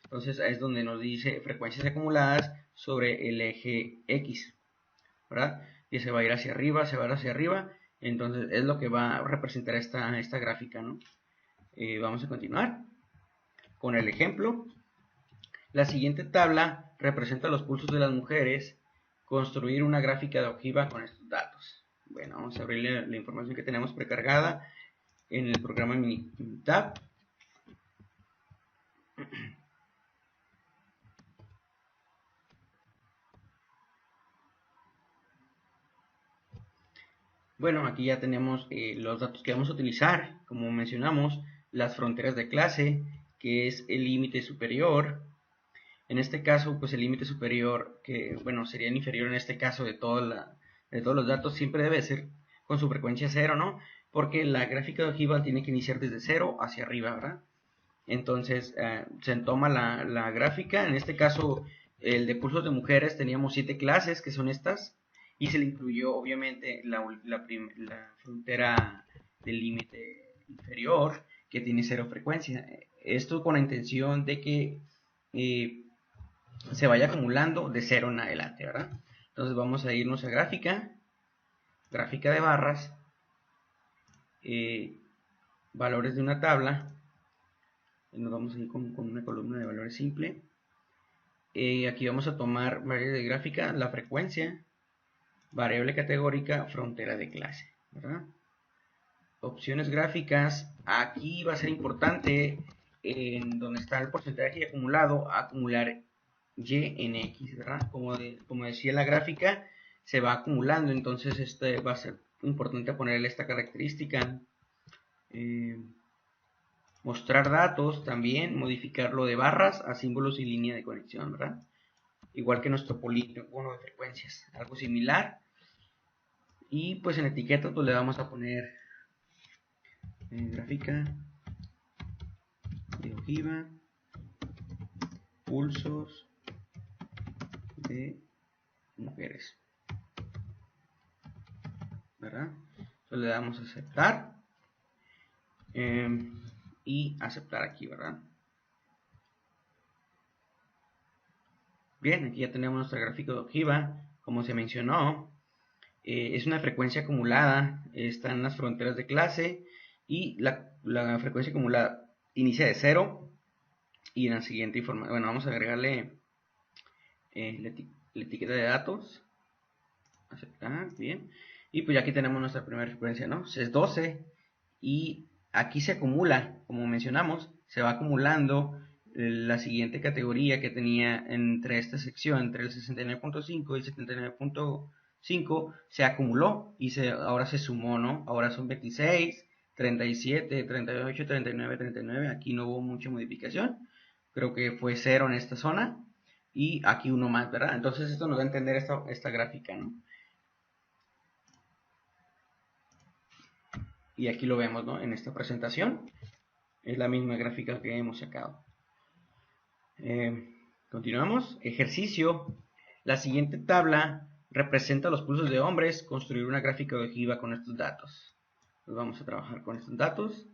Entonces es donde nos dice frecuencias acumuladas sobre el eje X, ¿verdad? Y se va a ir hacia arriba, se va a ir hacia arriba. Entonces es lo que va a representar esta gráfica, ¿no? Vamos a continuar con el ejemplo. La siguiente tabla representa los pulsos de las mujeres. Construir una gráfica de ojiva con estos datos. Bueno, vamos a abrirle la información que tenemos precargada en el programa Minitab. Bueno, aquí ya tenemos los datos que vamos a utilizar, como mencionamos, las fronteras de clase, que es el límite superior. En este caso, pues el límite superior, que bueno, sería el inferior en este caso de todos los datos, siempre debe ser con su frecuencia 0, ¿no? Porque la gráfica de ojiva tiene que iniciar desde 0 hacia arriba, ¿verdad? Entonces, se toma la gráfica, en este caso, el de pulsos de mujeres, teníamos 7 clases, que son estas, y se le incluyó obviamente la frontera del límite inferior que tiene cero frecuencia. Esto con la intención de que se vaya acumulando de cero en adelante, ¿verdad? Entonces vamos a irnos a gráfica de barras, valores de una tabla, nos vamos a ir con una columna de valores simple. Aquí vamos a tomar variable de gráfica, la frecuencia, variable categórica, frontera de clase, ¿verdad? Opciones gráficas, aquí va a ser importante en donde está el porcentaje acumulado, acumular y en x, ¿verdad? Como decía la gráfica, se va acumulando, entonces este va a ser importante ponerle esta característica. Mostrar datos también, modificarlo de barras a símbolos y línea de conexión, ¿verdad? Igual que nuestro polígono de frecuencias, algo similar. Y pues en etiqueta pues le vamos a poner gráfica de ojiva, pulsos de mujeres, ¿verdad? Entonces le damos a aceptar y aceptar aquí, ¿verdad? Bien, aquí ya tenemos nuestro gráfico de ojiva, como se mencionó. Es una frecuencia acumulada, está en las fronteras de clase y la frecuencia acumulada inicia de 0 y en la siguiente información, bueno, vamos a agregarle la etiqueta de datos, aceptar, bien, y pues ya aquí tenemos nuestra primera frecuencia, ¿no? Es 12 y aquí se acumula, como mencionamos, se va acumulando la siguiente categoría que tenía entre esta sección, entre el 69.5 y el 79.5, se acumuló y ahora se sumó, ¿no? Ahora son 26, 37, 38, 39, 39, aquí no hubo mucha modificación, creo que fue 0 en esta zona y aquí uno más, ¿verdad? Entonces esto nos da a entender esta gráfica, ¿no? Y aquí lo vemos, ¿no? En esta presentación es la misma gráfica que hemos sacado. Continuamos. Ejercicio. La siguiente tabla representa los pulsos de hombres. Construir una gráfica de ojiva con estos datos. Pues vamos a trabajar con estos datos.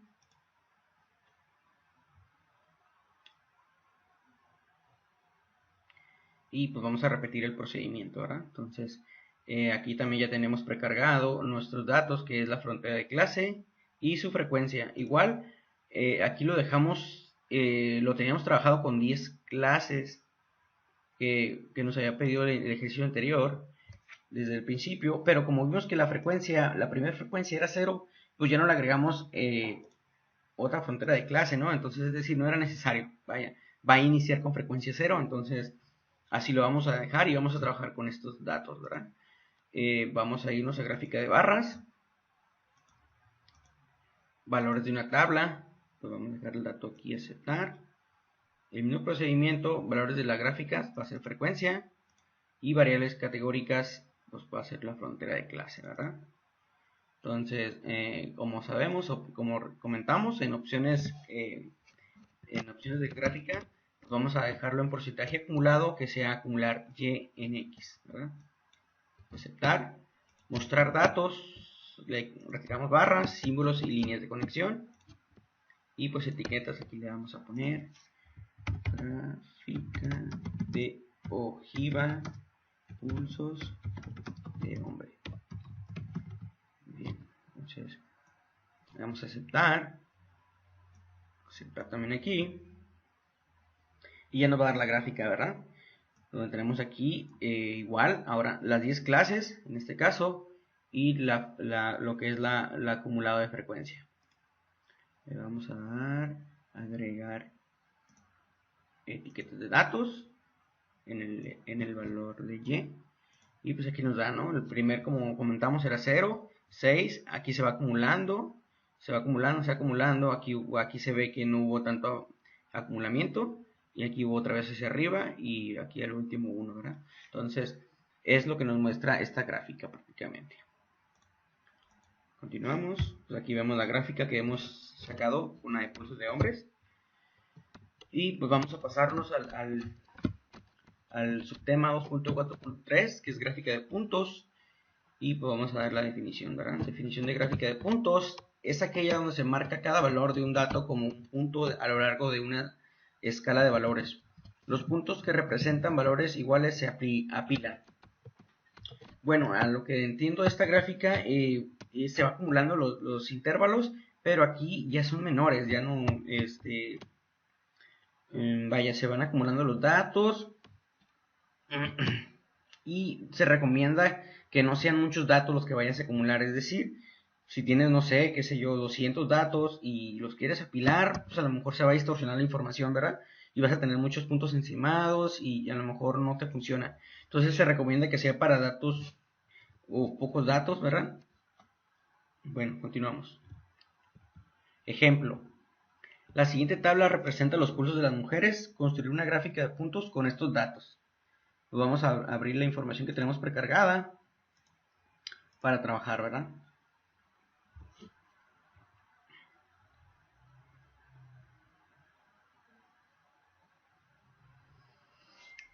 Y pues vamos a repetir el procedimiento, ¿verdad? Entonces, aquí también ya tenemos precargado nuestros datos, que es la frontera de clase y su frecuencia. Igual, aquí lo dejamos, lo teníamos trabajado con 10 clases que nos había pedido el ejercicio anterior desde el principio, pero como vimos que la primera frecuencia era 0, pues ya no le agregamos otra frontera de clase, ¿no? Entonces, es decir, no era necesario, vaya, va a iniciar con frecuencia 0, entonces así lo vamos a dejar y vamos a trabajar con estos datos, ¿verdad? Vamos a irnos a gráfica de barras, valores de una tabla, pues vamos a dejar el dato aquí, aceptar. El mismo procedimiento, valores de la gráfica va a ser frecuencia y variables categóricas pues va a ser la frontera de clase, ¿verdad? Entonces, como sabemos o como comentamos en opciones de gráfica, pues vamos a dejarlo en porcentaje acumulado que sea acumular y en x, ¿verdad? Aceptar, mostrar datos, le retiramos barras, símbolos y líneas de conexión y pues etiquetas aquí le vamos a poner gráfica de ojiva, pulsos de hombre. Bien, entonces vamos a aceptar también aquí y ya nos va a dar la gráfica, ¿verdad? Donde tenemos aquí igual, ahora las 10 clases en este caso y lo que es la acumulado de frecuencia. Le vamos a dar agregar etiquetas de datos en el valor de y pues aquí nos da, ¿no? El primer, como comentamos, era 0, 6, aquí se va acumulando, aquí se ve que no hubo tanto acumulamiento y aquí hubo otra vez hacia arriba y aquí al último 1, ¿verdad? Entonces es lo que nos muestra esta gráfica prácticamente. Continuamos, pues aquí vemos la gráfica que hemos sacado, una de pulsos de hombres y pues vamos a pasarnos al subtema 2.4.3 que es gráfica de puntos. y pues vamos a dar la definición, ¿verdad? Definición de gráfica de puntos es aquella donde se marca cada valor de un dato como un punto a lo largo de una escala de valores. Los puntos que representan valores iguales se apilan. Bueno, a lo que entiendo de esta gráfica, se va acumulando los intervalos, pero aquí ya son menores, ya no, vaya, se van acumulando los datos y se recomienda que no sean muchos datos los que vayas a acumular, es decir, si tienes, no sé, qué sé yo, 200 datos y los quieres apilar, pues a lo mejor se va a distorsionar la información, ¿verdad? Y vas a tener muchos puntos encimados y a lo mejor no te funciona. Entonces se recomienda que sea para datos o pocos datos, ¿verdad? Bueno, continuamos. Ejemplo. La siguiente tabla representa los pulsos de las mujeres. Construir una gráfica de puntos con estos datos. Pues vamos a abrir la información que tenemos precargada para trabajar, ¿verdad?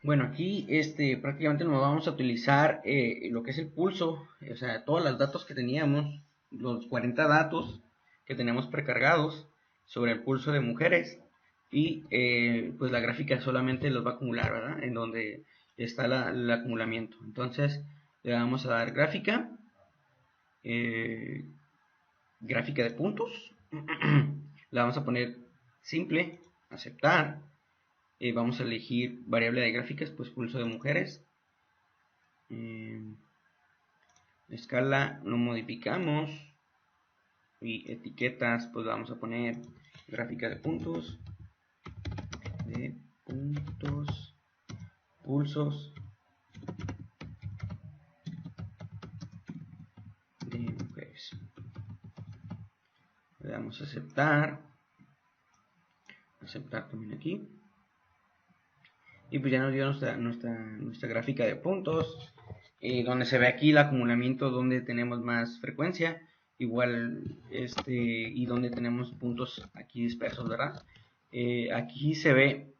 Bueno, aquí prácticamente nos vamos a utilizar lo que es el pulso, o sea, todos los datos que teníamos, los 40 datos que tenemos precargados sobre el pulso de mujeres y pues la gráfica solamente los va a acumular, ¿verdad? En donde está el acumulamiento. Entonces le vamos a dar gráfica, eh, gráfica de puntos, la vamos a poner simple, aceptar. Vamos a elegir variable de gráficas, pues pulso de mujeres. Escala no modificamos. Y etiquetas, pues vamos a poner gráfica de puntos. Pulsos de mujeres. Le damos a aceptar. Aceptar también aquí. Y pues ya nos dio nuestra gráfica de puntos, donde se ve aquí el acumulamiento donde tenemos más frecuencia, igual y donde tenemos puntos aquí dispersos, ¿verdad? Aquí se ve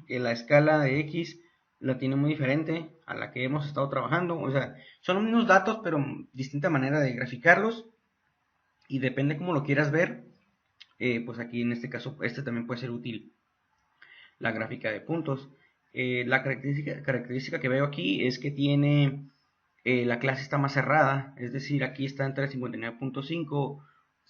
que la escala de X la tiene muy diferente a la que hemos estado trabajando, o sea, son los mismos datos pero distinta manera de graficarlos y depende cómo lo quieras ver, pues aquí en este caso también puede ser útil la gráfica de puntos. La característica que veo aquí es que tiene la clase está más cerrada, es decir, aquí está entre 59.5,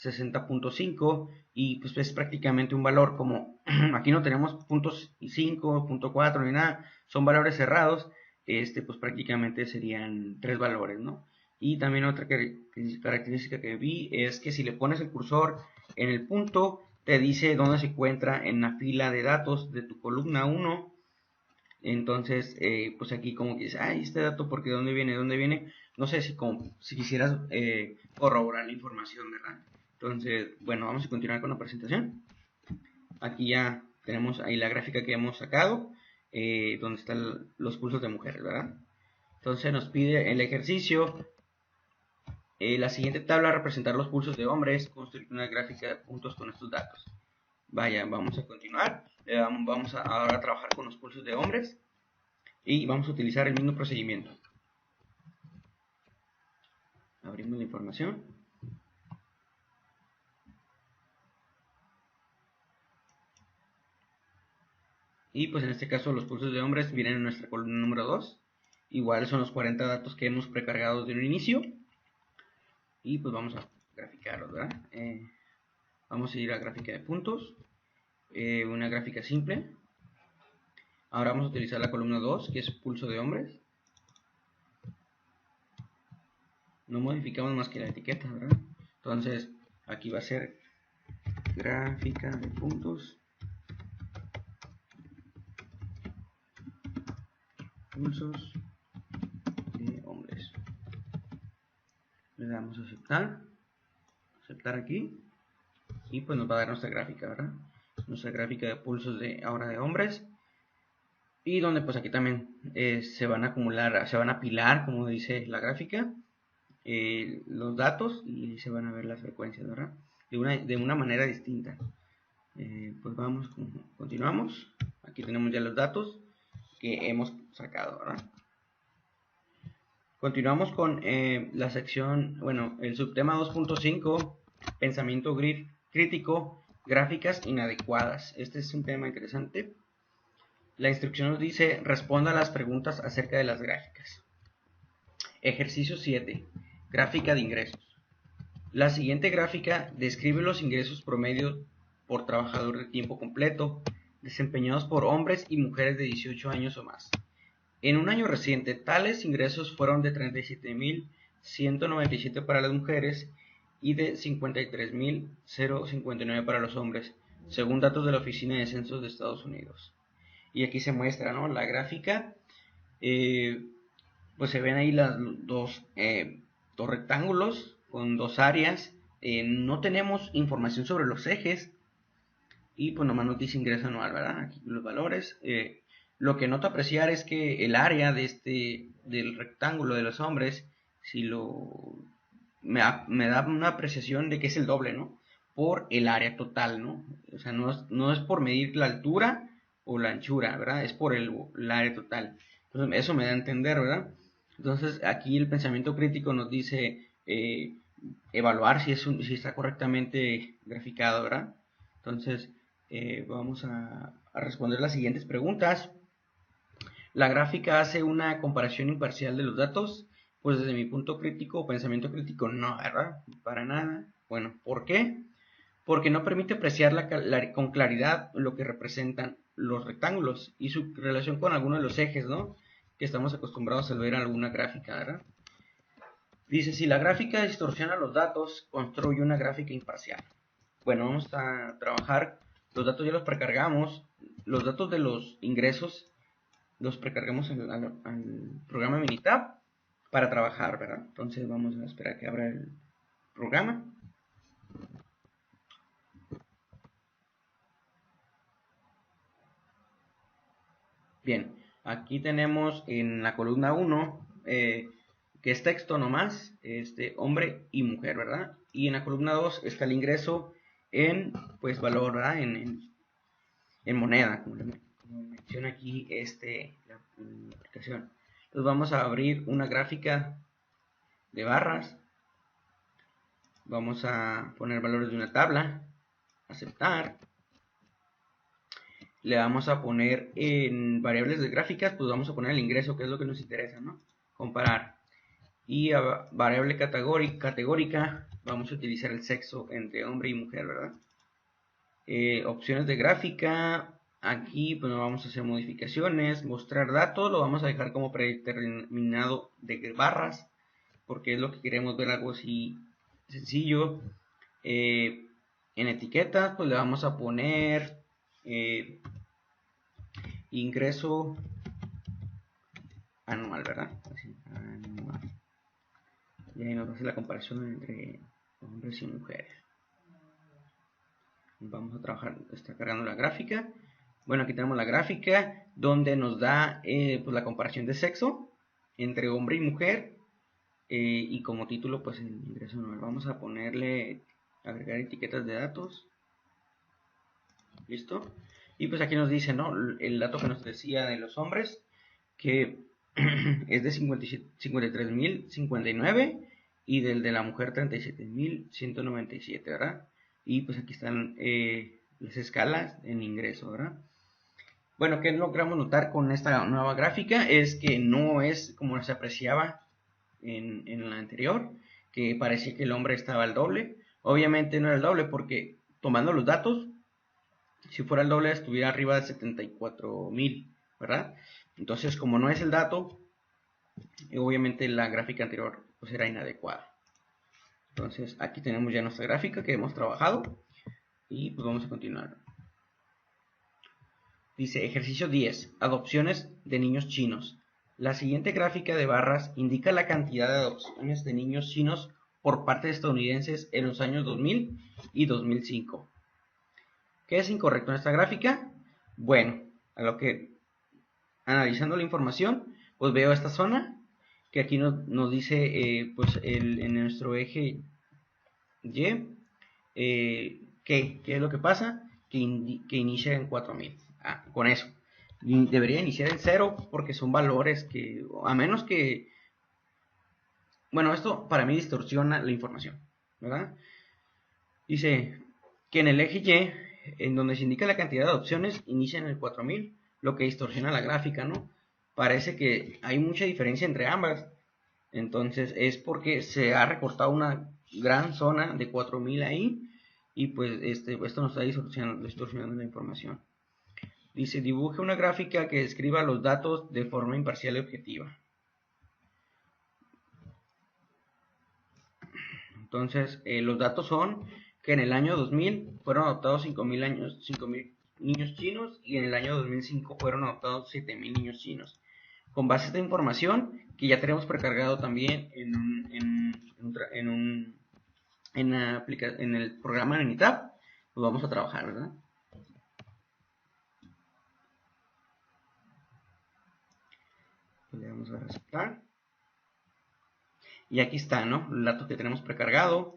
60.5 y pues es prácticamente un valor como aquí no tenemos puntos 5, punto 4 ni nada, son valores cerrados, pues prácticamente serían tres valores, ¿no? Y también otra característica que vi es que si le pones el cursor en el punto, te dice dónde se encuentra en la fila de datos de tu columna 1. Entonces, pues aquí como que dice, ay, este dato, porque ¿dónde viene? ¿Dónde viene? No sé si quisieras corroborar la información, ¿verdad? Entonces, bueno, vamos a continuar con la presentación. Aquí ya tenemos ahí la gráfica que hemos sacado, donde están los pulsos de mujeres, ¿verdad? Entonces nos pide el ejercicio. La siguiente tabla representar los pulsos de hombres, construir una gráfica de puntos con estos datos. Vaya, vamos a continuar. Vamos a ahora a trabajar con los pulsos de hombres y vamos a utilizar el mismo procedimiento. Abrimos la información. Y pues en este caso los pulsos de hombres vienen en nuestra columna número 2. Igual son los 40 datos que hemos precargado desde un inicio. Y pues vamos a graficarlos, ¿verdad? Vamos a ir a gráfica de puntos. Una gráfica simple. Ahora vamos a utilizar la columna 2, que es pulso de hombres. No modificamos más que la etiqueta, ¿verdad? Entonces, aquí va a ser gráfica de puntos. Pulsos de hombres. Le damos a aceptar. Aceptar aquí. Y pues nos va a dar nuestra gráfica, ¿verdad? Nuestra gráfica de pulsos de ahora de hombres. Y donde pues aquí también se van a acumular, se van a apilar, como dice la gráfica, los datos y se van a ver las frecuencias, ¿verdad? De una manera distinta. Pues vamos, continuamos. Aquí tenemos ya los datos que hemos sacado, ¿verdad? Continuamos con la sección, bueno, el subtema 2.5, pensamiento crítico, gráficas inadecuadas. Este es un tema interesante. La instrucción nos dice, responda a las preguntas acerca de las gráficas. Ejercicio 7, gráfica de ingresos. La siguiente gráfica describe los ingresos promedio por trabajador de tiempo completo, desempeñados por hombres y mujeres de 18 años o más. En un año reciente, tales ingresos fueron de 37.197 para las mujeres y de 53.059 para los hombres, según datos de la Oficina de Censos de Estados Unidos. Y aquí se muestra, ¿no?, la gráfica. Pues se ven ahí las dos rectángulos con dos áreas. No tenemos información sobre los ejes y pues nomás nos dice ingreso anual, ¿verdad? Aquí los valores. Lo que noto apreciar es que el área del rectángulo de los hombres, si me da una apreciación de que es el doble, ¿no? Por el área total, ¿no? O sea, no es por medir la altura o la anchura, ¿verdad? Es por el área total. Entonces, eso me da a entender, ¿verdad? Entonces, aquí el pensamiento crítico nos dice evaluar si está correctamente graficado, ¿verdad? Entonces, vamos a responder las siguientes preguntas. La gráfica hace una comparación imparcial de los datos. Pues desde mi punto crítico o pensamiento crítico, no, ¿verdad? Para nada. Bueno, ¿por qué? Porque no permite apreciar con claridad lo que representan los rectángulos y su relación con algunos de los ejes, ¿no?, que estamos acostumbrados a ver en alguna gráfica, ¿verdad? Dice, si la gráfica distorsiona los datos, construye una gráfica imparcial. Bueno, vamos a trabajar, los datos ya los precargamos, los datos de los ingresos los precargamos al programa Minitab para trabajar, ¿verdad? Entonces vamos a esperar que abra el programa. Bien, aquí tenemos en la columna 1, que es texto nomás, hombre y mujer, ¿verdad? Y en la columna 2 está el ingreso en, pues, valor, ¿verdad? En moneda, como menciona aquí la aplicación. Entonces vamos a abrir una gráfica de barras. Vamos a poner valores de una tabla, aceptar. Le vamos a poner en variables de gráficas, pues vamos a poner el ingreso, que es lo que nos interesa, ¿no? Comparar. Y a variable categórica vamos a utilizar el sexo entre hombre y mujer, ¿verdad? Opciones de gráfica, aquí pues vamos a hacer modificaciones, mostrar datos, lo vamos a dejar como predeterminado de barras, porque es lo que queremos ver, algo así sencillo. En etiquetas pues le vamos a poner ingreso anual, ¿verdad? Así, anual. Y ahí nos hace la comparación entre hombres y mujeres. Vamos a trabajar, está cargando la gráfica. Bueno, aquí tenemos la gráfica donde nos da pues la comparación de sexo entre hombre y mujer, y como título pues el ingreso anual. Vamos a ponerle, agregar etiquetas de datos. ¿Listo? Y pues aquí nos dice, ¿no?, el dato que nos decía de los hombres, que es de 53.059 y del de la mujer 37.197, ¿verdad? Y pues aquí están las escalas en ingreso, ¿verdad? Bueno, ¿qué logramos notar con esta nueva gráfica? Es que no es como se apreciaba en la anterior, que parecía que el hombre estaba al doble. Obviamente no era el doble porque tomando los datos, si fuera el doble estuviera arriba de 74.000, ¿verdad? Entonces, como no es el dato, obviamente la gráfica anterior pues era inadecuada. Entonces, aquí tenemos ya nuestra gráfica que hemos trabajado y pues vamos a continuar. Dice ejercicio 10, adopciones de niños chinos. La siguiente gráfica de barras indica la cantidad de adopciones de niños chinos por parte de estadounidenses en los años 2000 y 2005. ¿Qué es incorrecto en esta gráfica? Bueno, a lo que analizando la información, pues veo esta zona que aquí nos dice pues en nuestro eje Y, ¿qué es lo que pasa? Que inicia en 4000. Con eso. Debería iniciar en 0 porque son valores que, a menos que Bueno, esto para mí distorsiona la información, ¿verdad? Dice que en el eje Y, en donde se indica la cantidad de opciones, inicia en el 4000, lo que distorsiona la gráfica, ¿no? Parece que hay mucha diferencia entre ambas. Entonces es porque se ha recortado una gran zona de 4000 ahí y pues esto nos está distorsionando la información. Dice, dibuje una gráfica que describa los datos de forma imparcial y objetiva. Entonces, los datos son que en el año 2000 fueron adoptados 5.000 niños chinos y en el año 2005 fueron adoptados 7.000 niños chinos. Con base a esta información, que ya tenemos precargado también en el programa de Unitab, pues vamos a trabajar, ¿verdad? Le damos a aceptar. Y aquí está, ¿no? El dato que tenemos precargado.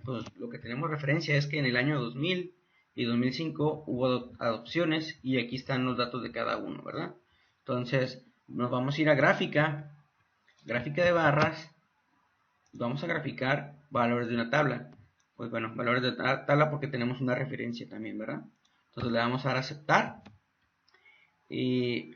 Pues lo que tenemos referencia es que en el año 2000 y 2005 hubo adopciones y aquí están los datos de cada uno, ¿verdad? Entonces nos vamos a ir a gráfica de barras, vamos a graficar valores de una tabla. Pues bueno, valores de tabla porque tenemos una referencia también, ¿verdad? Entonces le vamos a dar a aceptar.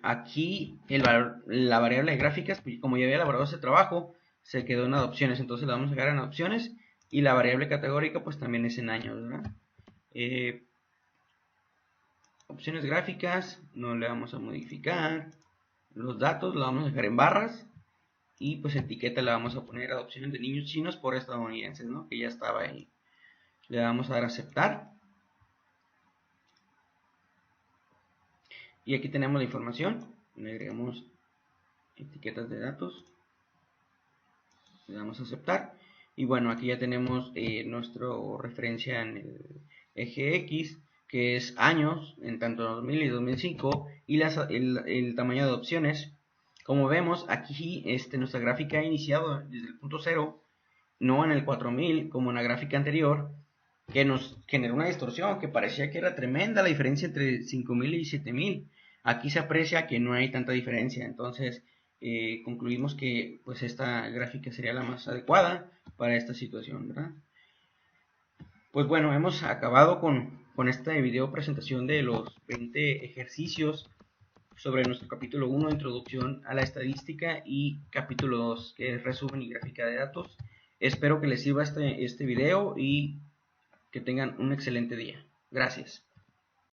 Aquí la variable de gráficas, como ya había elaborado ese trabajo, se quedó en adopciones, entonces le vamos a dejar en adopciones y la variable categórica pues también es en años, ¿verdad? Opciones gráficas, no le vamos a modificar, los datos lo vamos a dejar en barras y pues etiqueta le vamos a poner adopciones de niños chinos por estadounidenses, ¿no? Que ya estaba ahí. Le vamos a dar a aceptar. Y aquí tenemos la información, le agregamos etiquetas de datos, le damos a aceptar y bueno, aquí ya tenemos nuestra referencia en el eje X, que es años en tanto 2000 y 2005 y el tamaño de opciones. Como vemos aquí nuestra gráfica ha iniciado desde el punto 0, no en el 4000 como en la gráfica anterior, que nos generó una distorsión que parecía que era tremenda la diferencia entre 5000 y 7000. Aquí se aprecia que no hay tanta diferencia, entonces concluimos que pues esta gráfica sería la más adecuada para esta situación, ¿verdad? Pues bueno, hemos acabado con esta video presentación de los 20 ejercicios sobre nuestro capítulo 1, introducción a la estadística, y capítulo 2, que es resumen y gráfica de datos. Espero que les sirva este video y que tengan un excelente día. Gracias.